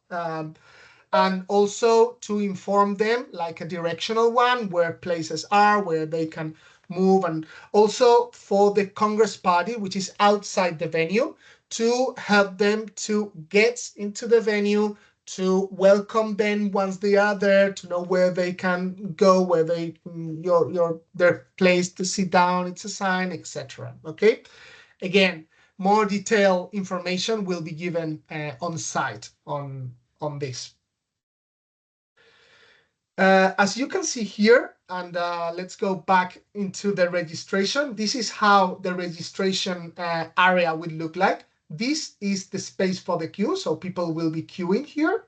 and also to inform them, like a directional one, where places are, where they can move, and also for the Congress party, which is outside the venue, to help them to get into the venue, to welcome them once they are there, to know where they can go, where their place to sit down, it's assigned, etc. Okay, again, more detailed information will be given on site on this. As you can see here, and let's go back into the registration. This is how the registration area would look like. This is the space for the queue, so people will be queuing here.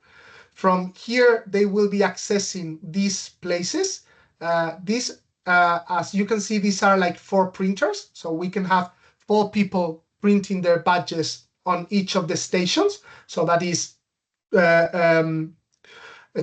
From here, they will be accessing these places. As you can see, these are like 4 printers, so we can have 4 people printing their badges on each of the stations. So that is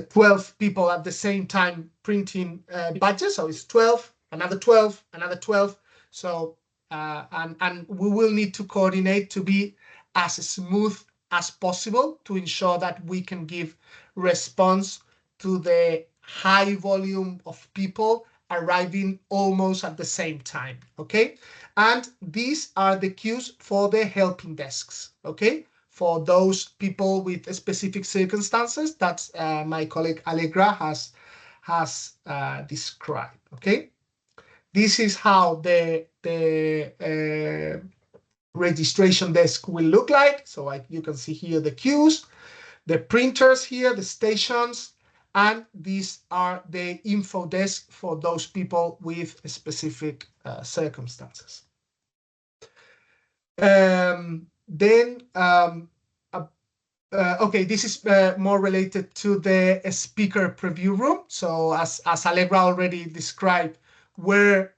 12 people at the same time printing badges. So it's 12, another 12, another 12. So and we will need to coordinate to be as smooth as possible to ensure that we can give response to the high volume of people arriving almost at the same time, okay? And these are the queues for the helping desks, okay? For those people with specific circumstances that my colleague Allegra has described, okay? This is how the registration desk will look like. So you can see here the queues, the printers here, the stations, and these are the info desk for those people with specific circumstances. Okay, this is more related to the speaker preview room. So as Allegra already described, where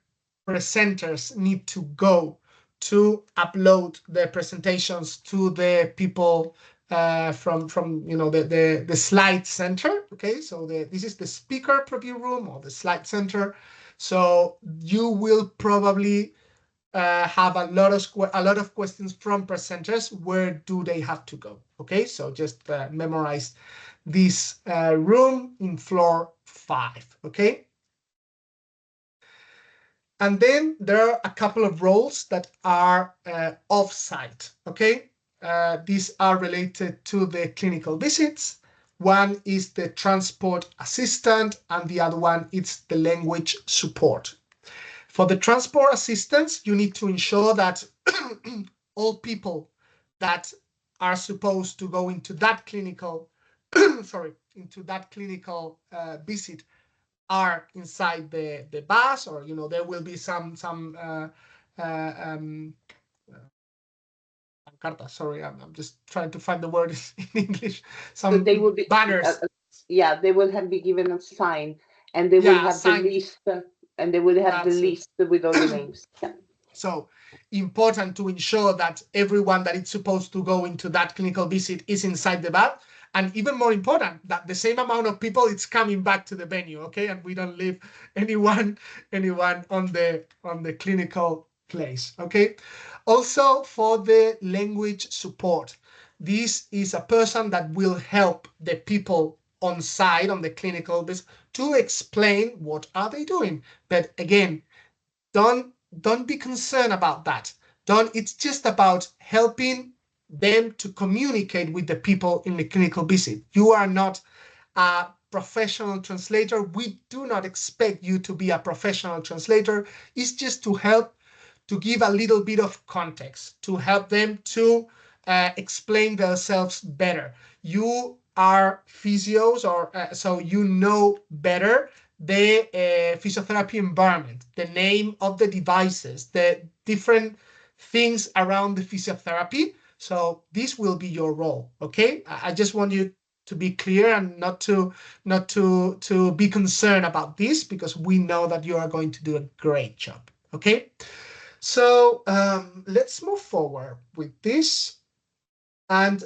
presenters need to go to upload their presentations to the people from the slide center. Okay, so this is the speaker preview room or the slide center. So you will probably have a lot of questions from presenters. Where do they have to go? Okay, so just memorize this room in floor 5. Okay. And then there are a couple of roles that are off-site, okay? These are related to the clinical visits. One is the transport assistant, and the other one is the language support. For the transport assistants, you need to ensure that all people that are supposed to go into that clinical, visit are inside the bus, or there will be some sorry, I'm just trying to find the word in English. Some So they will be banners. Yeah, they will be given a sign, and they will have the list, and they will have the list with all the names. Yeah. So important to ensure that everyone that is supposed to go into that clinical visit is inside the bus. And even more important, that the same amount of people is coming back to the venue, okay? And we don't leave anyone on the clinical place, okay? Also, for the language support, this is a person that will help the people on site on the clinical visit to explain what are they doing. But again, don't be concerned about that. It's just about helping them to communicate with the people in the clinical visit. You are not a professional translator. We do not expect you to be a professional translator. It's just to help, to give a little bit of context, to help them to explain themselves better. You are physios, or so you know better the physiotherapy environment, the name of the devices, the different things around the physiotherapy. So this will be your role, okay? I just want you to be clear and not to be concerned about this, because we know that you are going to do a great job, okay? So let's move forward with this. And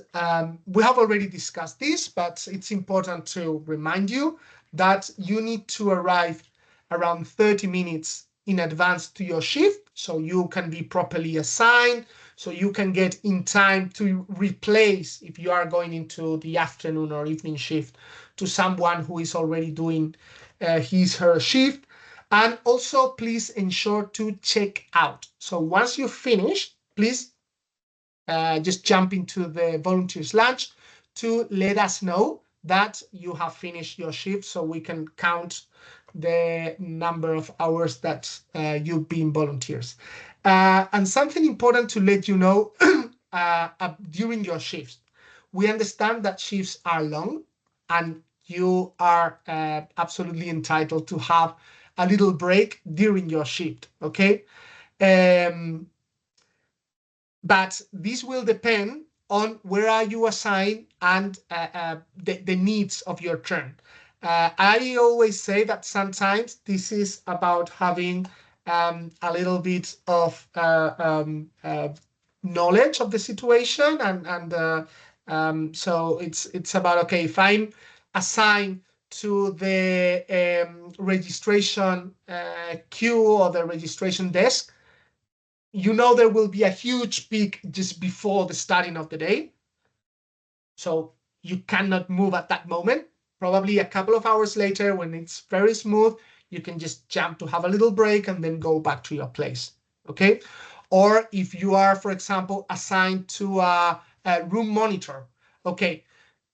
we have already discussed this, but it's important to remind you that you need to arrive around 30 minutes in advance to your shift, so you can be properly assigned, so you can get in time to replace, if you are going into the afternoon or evening shift, to someone who is already doing her shift. And also, please ensure to check out. So once you finish, please just jump into the volunteers lounge to let us know that you have finished your shift, so we can count the number of hours that you've been volunteers. And something important to let you know during your shifts, we understand that shifts are long, and you are absolutely entitled to have a little break during your shift, okay? But this will depend on where are you assigned and the needs of your turn. I always say that sometimes this is about having a little bit of knowledge of the situation, and so it's about, okay, if I'm assigned to the registration queue or the registration desk, there will be a huge peak just before the starting of the day. So you cannot move at that moment. probably a couple of hours later, when it's very smooth, you can just jump to have a little break and then go back to your place, okay? Or if you are, for example, assigned to a room monitor, okay,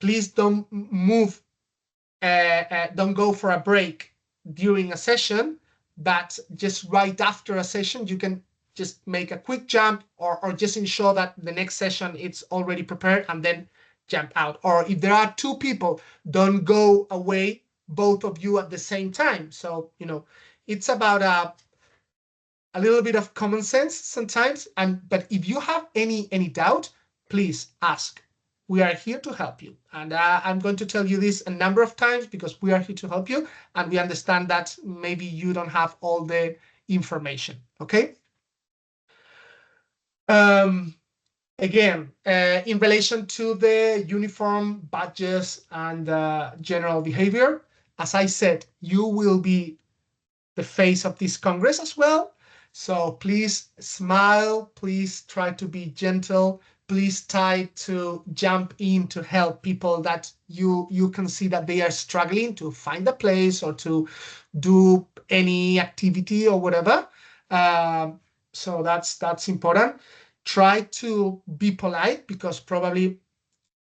please don't move, don't go for a break during a session, but just right after a session, you can just make a quick jump, or just ensure that the next session it's already prepared and then jump out. Or if there are two people, don't go away, both of you at the same time. So, it's about a little bit of common sense sometimes. But if you have any doubt, please ask. We are here to help you. And I'm going to tell you this a number of times because we are here to help you. And we understand that maybe you don't have all the information, okay? Again, in relation to the uniform, badges, and general behavior, as I said, you will be the face of this Congress as well. So please smile, please try to be gentle, please try to jump in to help people that you can see that they are struggling to find a place or to do any activity or whatever. So that's important. Try to be polite, because probably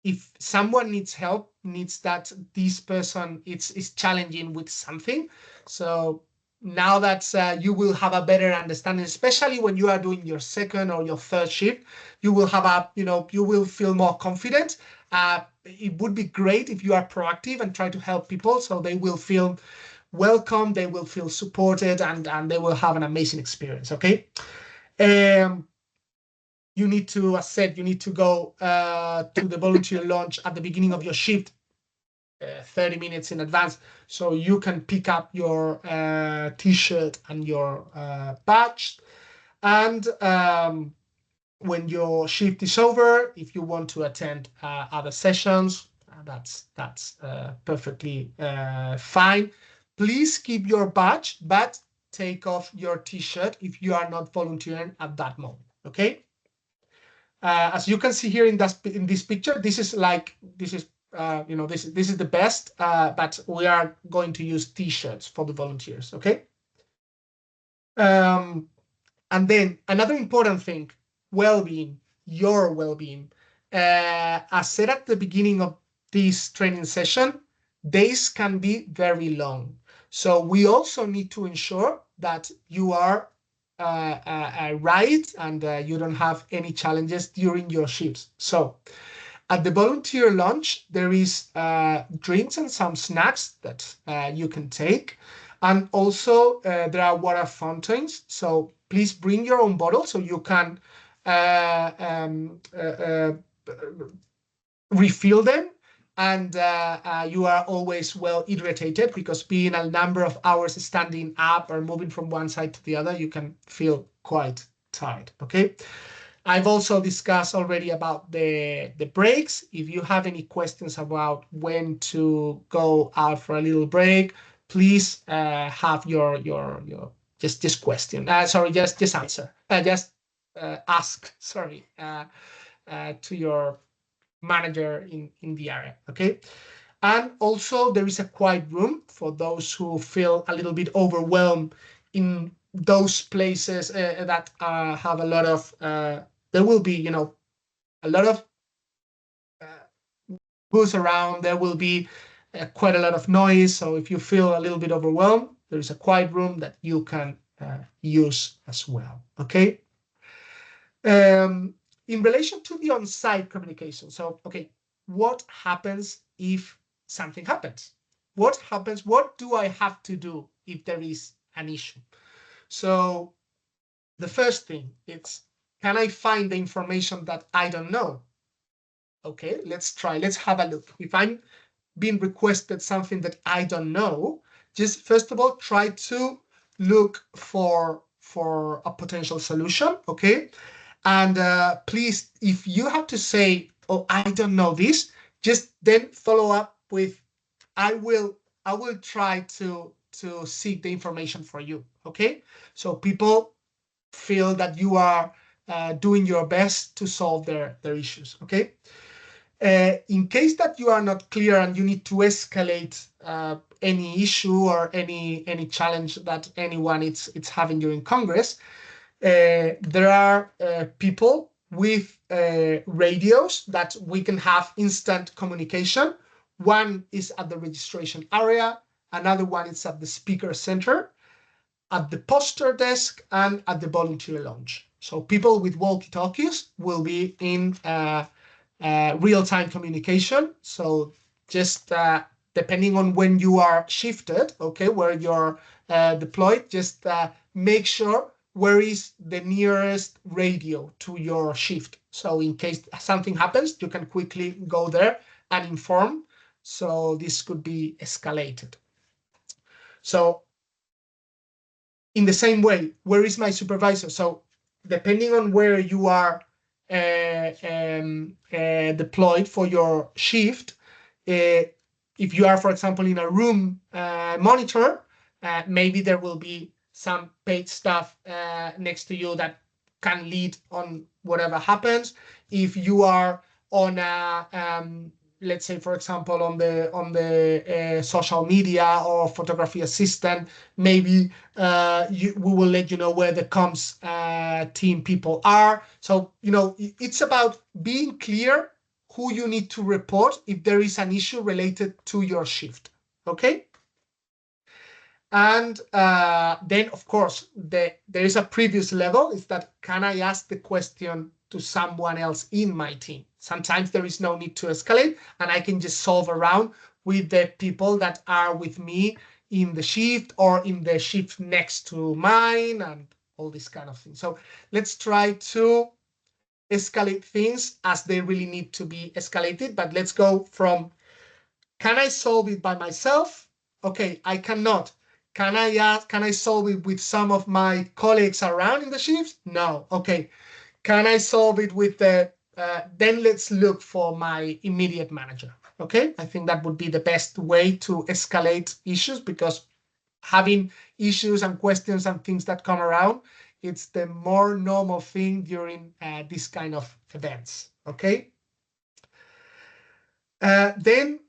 if someone needs help, needs that this person is challenging with something. So now that you will have a better understanding, especially when you are doing your second or your third shift, you will have you will feel more confident. It would be great if you are proactive and try to help people, so they will feel welcome, they will feel supported, and they will have an amazing experience, okay? You need to, as said, you need to go to the volunteer launch at the beginning of your shift, 30 minutes in advance, so you can pick up your t-shirt and your badge. And when your shift is over, if you want to attend other sessions, that's perfectly fine. Please keep your badge, but take off your t-shirt if you are not volunteering at that moment, okay? As you can see here in this picture, this is this is the best, but we are going to use t-shirts for the volunteers, okay? And then another important thing, well-being, your well-being. As said at the beginning of this training session, days can be very long. So we also need to ensure that you are right, and you don't have any challenges during your shifts. So at the volunteer lunch, there is drinks and some snacks that you can take. And also there are water fountains. So please bring your own bottle so you can refill them. And you are always well hydrated, because being a number of hours standing up or moving from one side to the other, you can feel quite tired, okay? I've also discussed already about the breaks. If you have any questions about when to go out for a little break, please have your just question. Sorry, just answer. Just ask. Sorry, to your manager in the area. Okay. And also there is a quiet room for those who feel a little bit overwhelmed in those places that have a lot of there will be a lot of booze around. There will be quite a lot of noise. So if you feel a little bit overwhelmed, there is a quiet room that you can use as well. Okay. In relation to the on-site communication, so okay, what happens if something happens? What happens? What do I have to do if there is an issue? So the first thing is, can I find the information that I don't know? Okay, let's try. Let's have a look. If I'm being requested something that I don't know, just first of all, try to look for a potential solution. Okay. And please, if you have to say, oh, I don't know this, just then follow up with, I will try to seek the information for you. Okay. So people feel that you are doing your best to solve their issues. Okay. In case that you are not clear and you need to escalate any issue or any challenge that anyone it's having during Congress, there are people with radios that we can have instant communication. One is at the registration area, another one is at the speaker center, at the poster desk, and at the volunteer lounge. So people with walkie-talkies will be in real-time communication. So just depending on when you are shifted, okay, where you're deployed, just make sure where is the nearest radio to your shift. So in case something happens, you can quickly go there and inform. So this could be escalated. So in the same way, where is my supervisor? So depending on where you are deployed for your shift, if you are, for example, in a room monitor, maybe there will be some paid staff next to you that can lead on whatever happens. If you are on a let's say, for example, on the social media or photography assistant, maybe we will let you know where the comms team people are. So, it's about being clear who you need to report if there is an issue related to your shift, okay? And then, of course, there is a previous level, is that can I ask the question to someone else in my team? Sometimes there is no need to escalate, and I can just solve around with the people that are with me in the shift or in the shift next to mine and all this kind of thing. So let's try to escalate things as they really need to be escalated, but let's go from, can I solve it by myself? Okay, I cannot. Can I solve it with some of my colleagues around in the shift? No. Okay. Can I solve it with the, then let's look for my immediate manager. Okay. I think that would be the best way to escalate issues, because having issues and questions and things that come around, it's the more normal thing during this kind of events. Okay. Then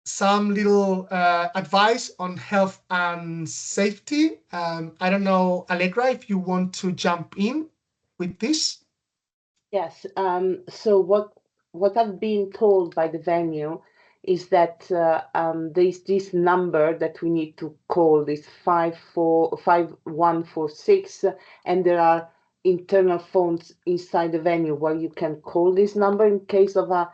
some little advice on health and safety. I don't know, Allegra, if you want to jump in with this. Yes. So what I've been told by the venue is that there's this number that we need to call, this 5146, and there are internal phones inside the venue where you can call this number in case of a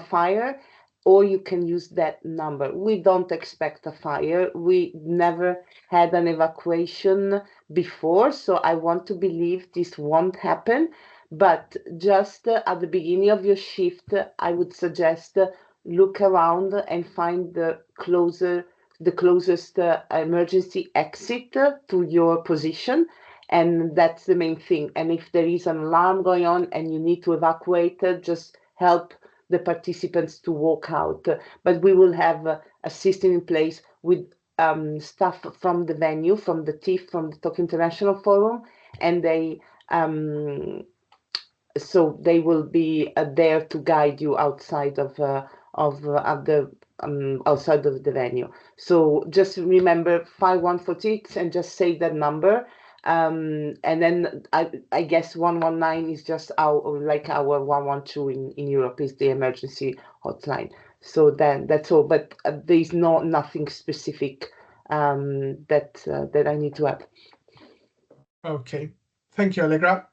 fire, or you can use that number. We don't expect a fire. We never had an evacuation before, so I want to believe this won't happen. But just at the beginning of your shift, I would suggest look around and find the closest emergency exit to your position. And that's the main thing. And if there is an alarm going on and you need to evacuate, just help the participants to walk out. But we will have a system in place with staff from the venue, from the TIF, from the Tokyo International Forum, and so they will be there to guide you outside of the outside of the venue. So just remember 5146 and just say that number. And then I guess 119 is just our 112 in Europe is the emergency hotline. So then that's all. But there's nothing specific that I need to add. Okay, thank you, Allegra.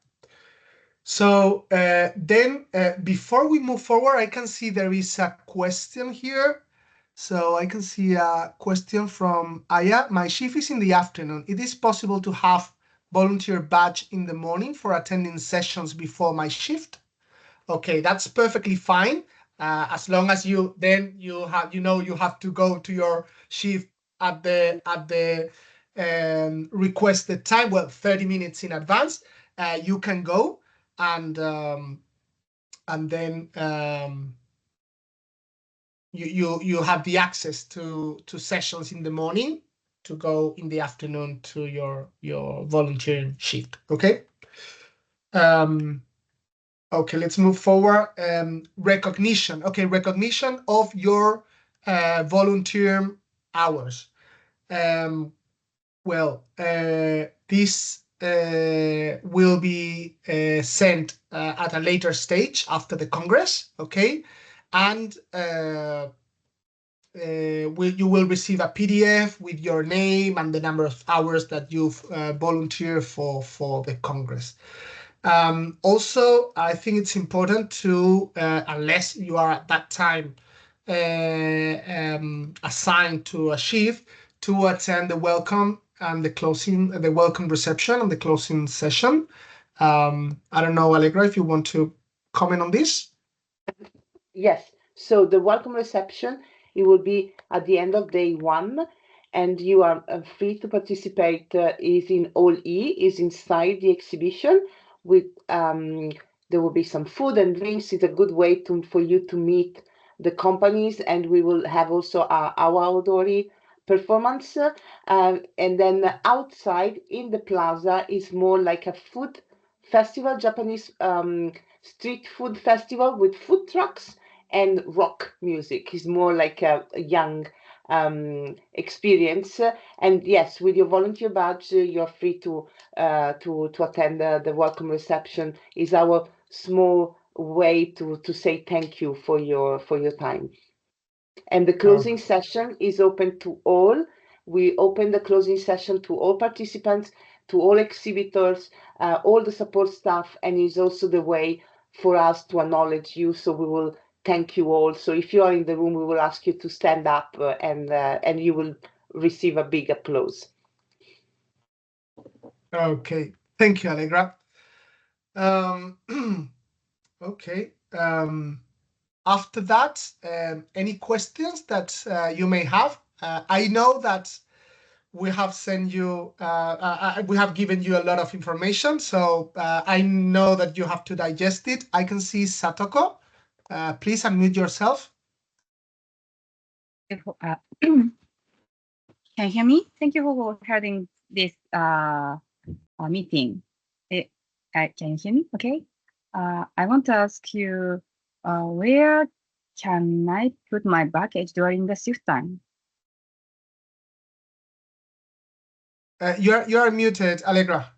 So then before we move forward, I can see there is a question here. So I can see a question from Aya. My shift is in the afternoon. It is possible to have volunteer badge in the morning for attending sessions before my shift? Okay, that's perfectly fine. As long as you have to go to your shift at the requested time, well, 30 minutes in advance. You can go and then you have the access to sessions in the morning to go in the afternoon to your volunteering shift. Okay. Okay, let's move forward. Recognition. Okay, recognition of your volunteer hours. Well, this will be sent at a later stage after the Congress, okay? And you will receive a PDF with your name and the number of hours that you've volunteered for the Congress. Also, I think it's important to, unless you are at that time assigned to a shift, to attend the welcome and the welcome reception and the closing session. I don't know, Allegra, if you want to comment on this. Yes. So the welcome reception, it will be at the end of day one, and you are free to participate. Is in Hall E, is inside the exhibition. With there will be some food and drinks. It's a good way for you to meet the companies, and we will have also our outdoor performance. And then outside in the plaza is more like a food festival, Japanese street food festival with food trucks and rock music. Is more like a young experience. And yes, with your volunteer badge, you're free to attend the welcome reception. Is our small way to say thank you for your time. And the closing session is open to all. We open the closing session to all participants, to all exhibitors, all the support staff, and is also the way for us to acknowledge you. So we will thank you all. So if you are in the room, we will ask you to stand up and you will receive a big applause. Okay, thank you, Allegra. Okay. After that, any questions that you may have? I know that we have sent you, we have given you a lot of information, so I know that you have to digest it. I can see Satoko. Please unmute yourself. Can you hear me? Thank you for having this meeting. Can you hear me? Okay. I want to ask you, where can I put my baggage during the shift time? You are muted, Allegra.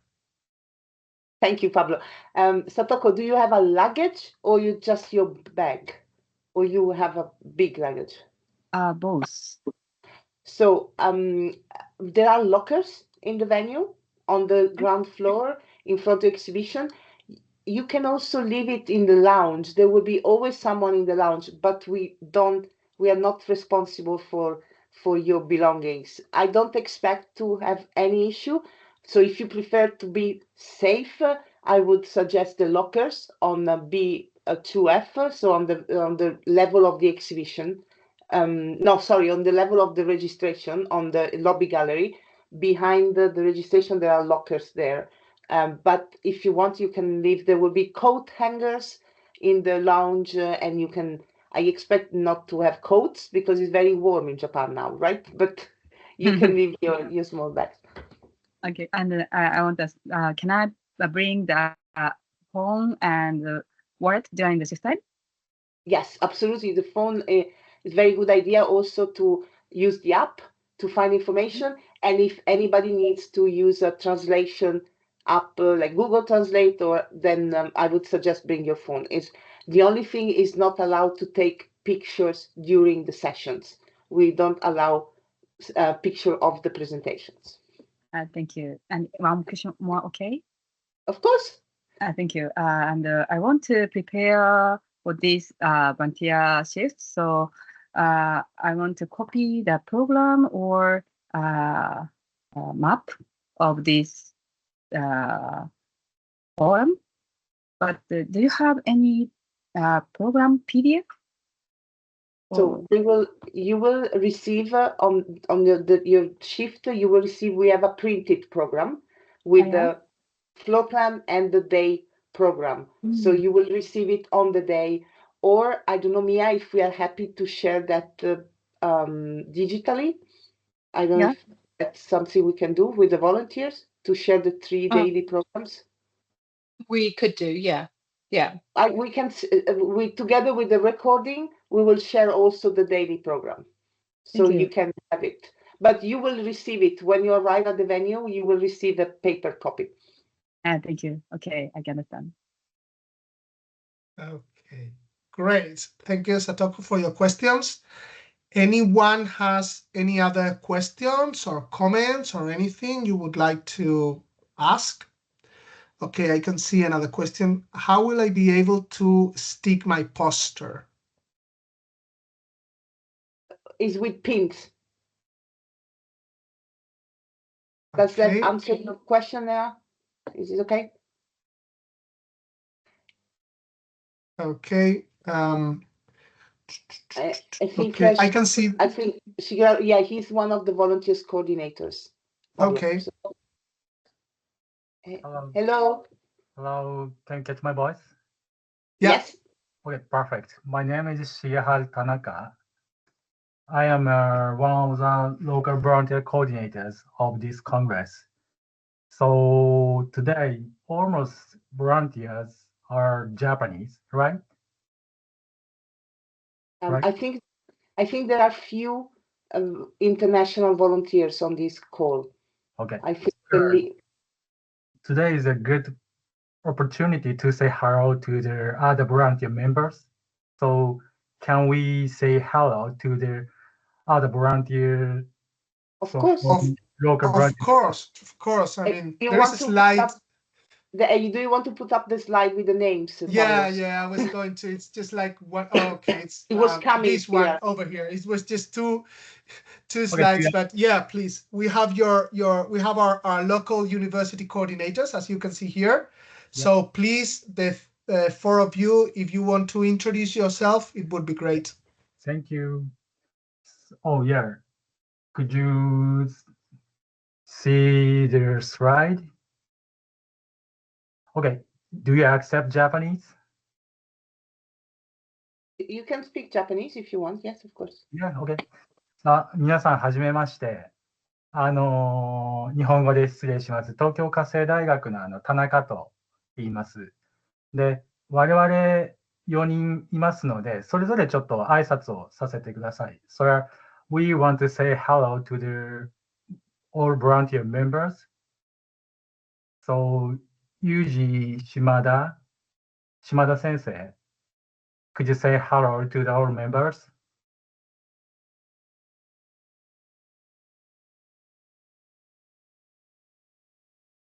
Thank you, Pablo. Satoko, do you have a luggage or you just your bag? Or you have a big luggage? Both. So there are lockers in the venue on the ground floor in front of the exhibition. You can also leave it in the lounge. There will be always someone in the lounge, but we are not responsible for your belongings. I don't expect to have any issue. So if you prefer to be safe, I would suggest the lockers on B2F, so on the level of the exhibition. No, sorry, on the level of the registration, on the lobby gallery. Behind the registration, there are lockers there. But if you want, you can leave. There will be coat hangers in the lounge, and you can. I expect not to have coats because it's very warm in Japan now, right? But you can leave your small bags. Okay, and I want to. Can I bring the phone and wallet during the shift time? Yes, absolutely. The phone is a very good idea also to use the app to find information. And if anybody needs to use a translation app like Google Translate, or then I would suggest bring your phone. It's the only thing is not allowed to take pictures during the sessions. We don't allow picture of the presentations. Thank you. And one question more, okay? Of course. Thank you. And I want to prepare for this volunteer shift. So I want to copy the program or map of this forum. But do you have any program PDF? So you will receive on your shift. You will receive. We have a printed program with the floor plan and the day program. So you will receive it on the day. Or I don't know, Mia, if we are happy to share that digitally. I don't know if that's something we can do with the volunteers to share the 3 daily programs. We could do, yeah. Yeah. We can, we together with the recording, we will share also the daily program. So Thank you. you can have it. But you will receive it when you arrive at the venue, you will receive a paper copy. Thank you. Okay, I can understand. Okay, great. Thank you, Satoko, for your questions. Anyone has any other questions or comments or anything you would like to ask? Okay, I can see another question. How will I be able to stick my poster? Is with pins. Does Okay. that answer your question there? Is it okay? Okay. I think Okay, I can see. I think yeah, he's one of the volunteers coordinators. Okay. Hello. Hello, can you catch my voice? Yeah. Yes. Okay, perfect. My name is Shigehari Tanaka. I am one of the local volunteer coordinators of this Congress. So today, almost volunteers are Japanese, right? Right. I think there are few international volunteers on this call. Okay. I think today is a good opportunity to say hello to the other volunteer members. So can we say hello to the other volunteer? Of course. Of course. I mean, there is a slide. Do you want to put up the slide with the names? Yeah, I was going to. It's just like one. Okay, it's it was coming this here. one over here. It was just two slides, but yeah, please. We have we have our local university coordinators, as you can see here. So please, the four of you, if you want to introduce yourself, it would be great. Thank you. Oh yeah, could you see the slide? Okay, do you accept Japanese? You can speak Japanese if you want. Yes, of course. Yeah, okay. 皆さん、はじめまして。日本語で失礼します。東京家政大学の田中と言います。で、我々4人いますので、それぞれちょっと挨拶をさせてください。それは、We want to say hello to the all volunteer members. So, Yuji Shimada先生, could you say hello to the all members?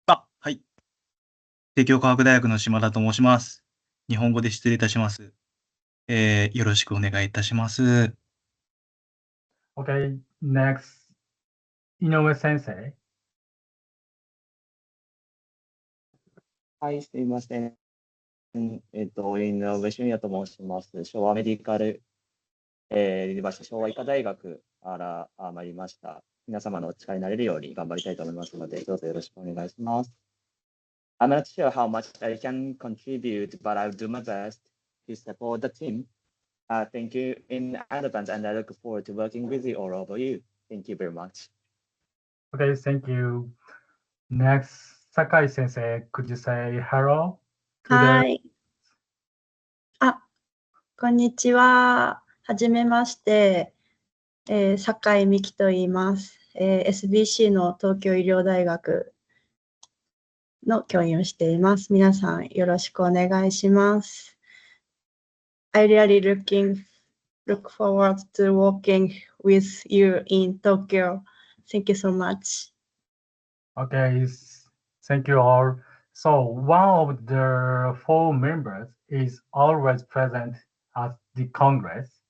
はい。帝京科学大学の島田と申します。日本語で失礼いたします。よろしくお願いいたします。Okay, next, 井上先生。はい、すみません。井上俊也と申します。昭和メディカル、ユニバーシティ昭和医科大学から参りました。皆様のお力になれるように頑張りたいと思いますので、どうぞよろしくお願いします。I'm not sure how much I can contribute, but I'll do my best to support the team. Thank you in advance, and I look forward to working with you all over you. Thank you very much. Okay, thank you. Next, Sakai 先生, could you say hello? はい。こんにちは。はじめまして。酒井美希と言います。SBC の東京医療大学の教員をしています。皆さんよろしくお願いします。I really look forward to working with you in Tokyo. Thank you so much. Okay, thank you all. So one of the 4 members is always present at the Congress.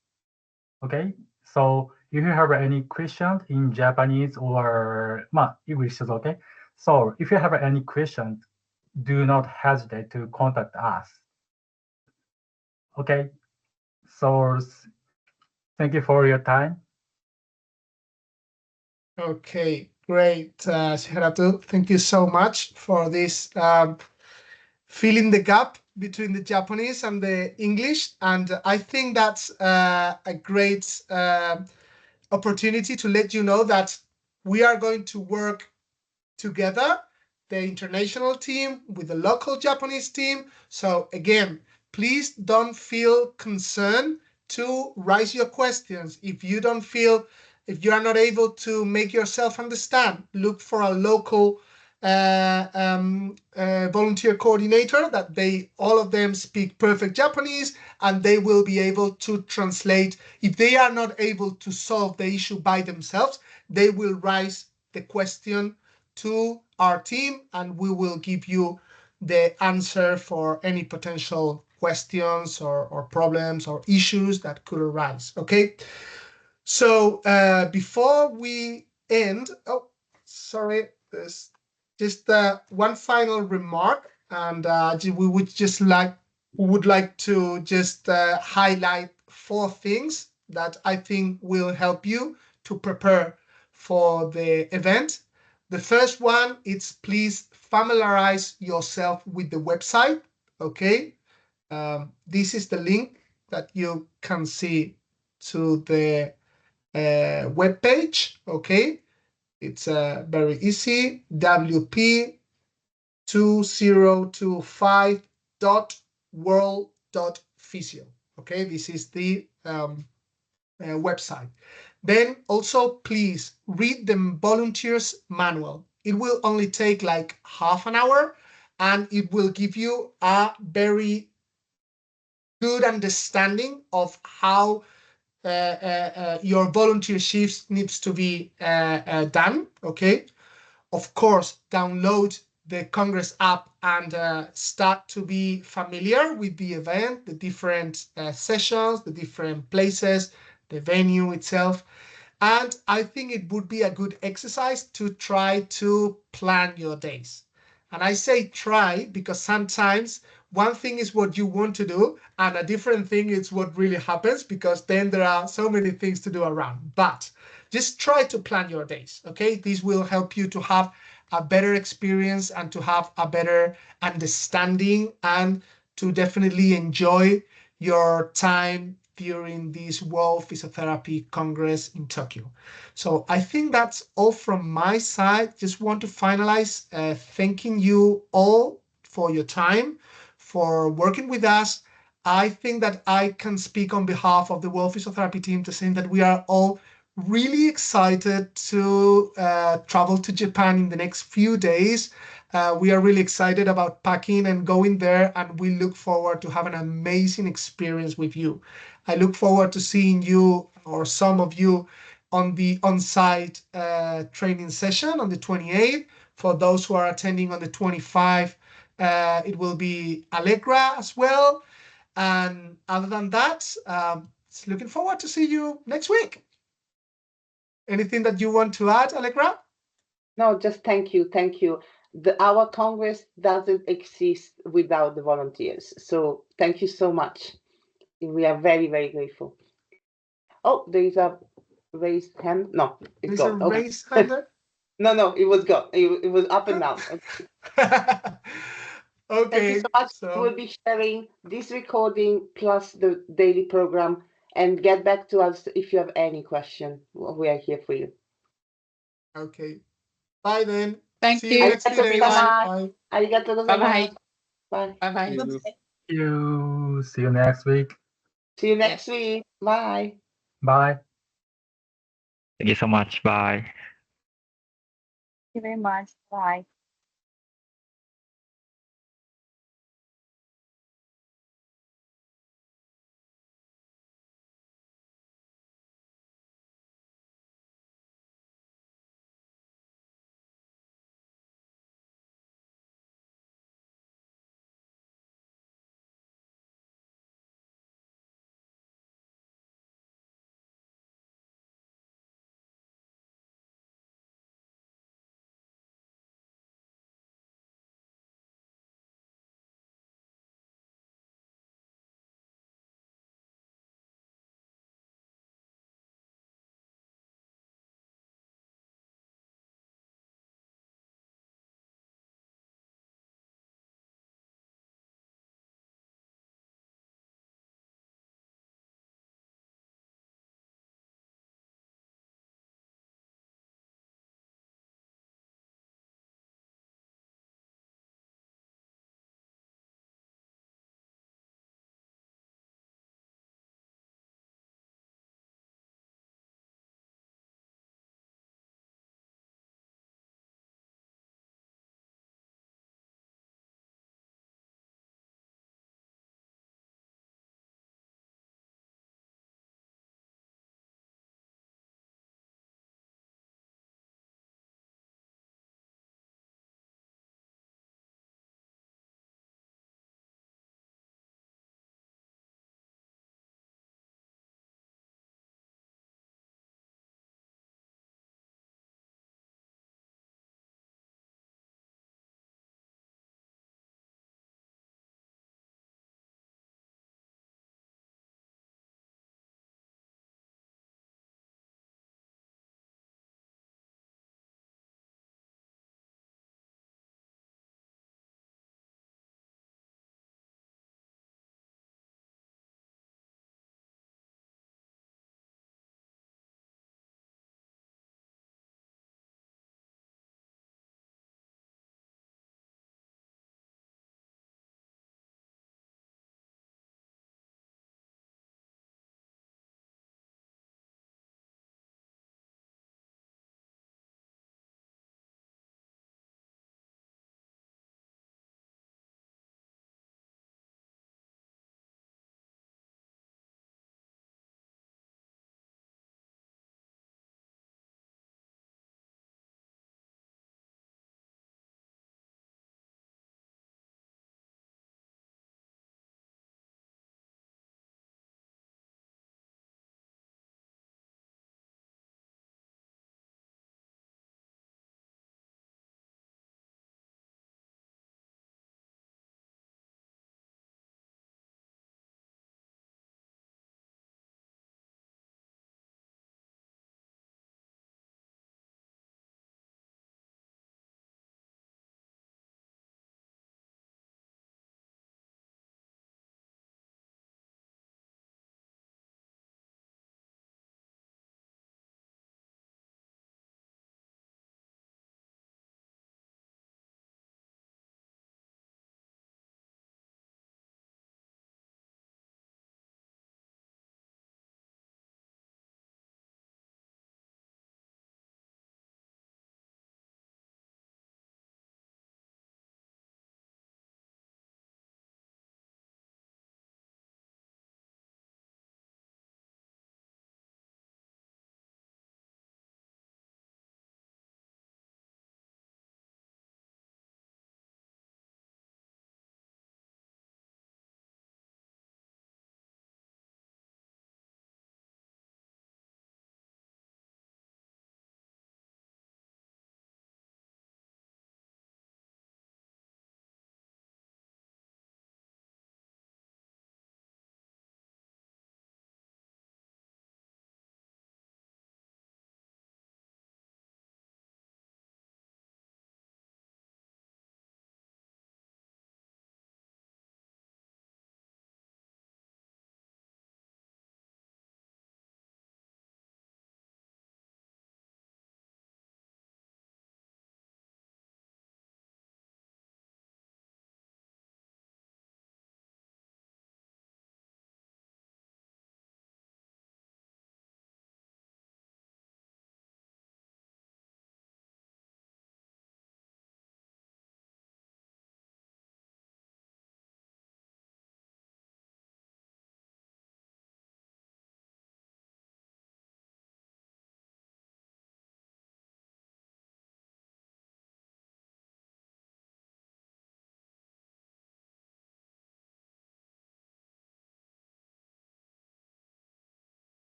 Okay, so if you have any questions in Japanese or English is okay. So if you have any questions, do not hesitate to contact us. Okay, so thank you for your time. Okay, great, Shiharatu. Thank you so much for this filling the gap between the Japanese and the English. And I think that's a great opportunity to let you know that we are going to work together the international team, with the local Japanese team. So again, please don't feel concerned to raise your questions. If you are not able to make yourself understand, look for a local volunteer coordinator that all of them speak perfect Japanese, and they will be able to translate. If they are not able to solve the issue by themselves, they will raise the question to our team, and we will give you the answer for any potential questions or problems or issues that could arise. Okay, so before we end, sorry, there's just one final remark, and we would like to just highlight 4 things that I think will help you to prepare for the event. The first one is, please familiarize yourself with the website. Okay, this is the link that you can see to the web page. Okay, it's very easy. wp2025.world.physio. Okay, this is the website. Then also, please read the volunteers manual. It will only take like half an hour, and it will give you a very good understanding of how your volunteer shifts needs to be done. Okay, of course, download the Congress app and start to be familiar with the event, the different sessions, the different places, the venue itself. And I think it would be a good exercise to try to plan your days. And I say try because sometimes one thing is what you want to do, and a different thing is what really happens, because then there are so many things to do around. But just try to plan your days, okay? This will help you to have a better experience and to have a better understanding, and to definitely enjoy your time during this World Physiotherapy Congress in Tokyo. So I think that's all from my side. Just want to finalize thanking you all for your time, for working with us. I think that I can speak on behalf of the World Physiotherapy team to say that we are all really excited to travel to Japan in the next few days. We are really excited about packing and going there, and we look forward to have an amazing experience with you. I look forward to seeing you, or some of you, on the on-site training session on the 28th. For those who are attending on the 25th, it will be Allegra as well. And other than that, looking forward to see you next week. Anything that you want to add, Allegra? No, just thank you. Thank you. Our Congress doesn't exist without the volunteers. So thank you so much. We are very, very grateful. Oh, there is a raised hand. No, it's gone. There's a raised hand there? No, it was gone. It was up and down. Okay. Thank you so much. We'll be sharing this recording plus the daily program, and get back to us if you have any question. We are here for you. Okay. Bye then. Thank See you you. next few days. Bye. Arigatou Bye-bye. gozaimasu. Bye. Bye-bye. See you next week. See you next week. Bye. Bye. Thank you so much. Bye. Thank you very much. Bye.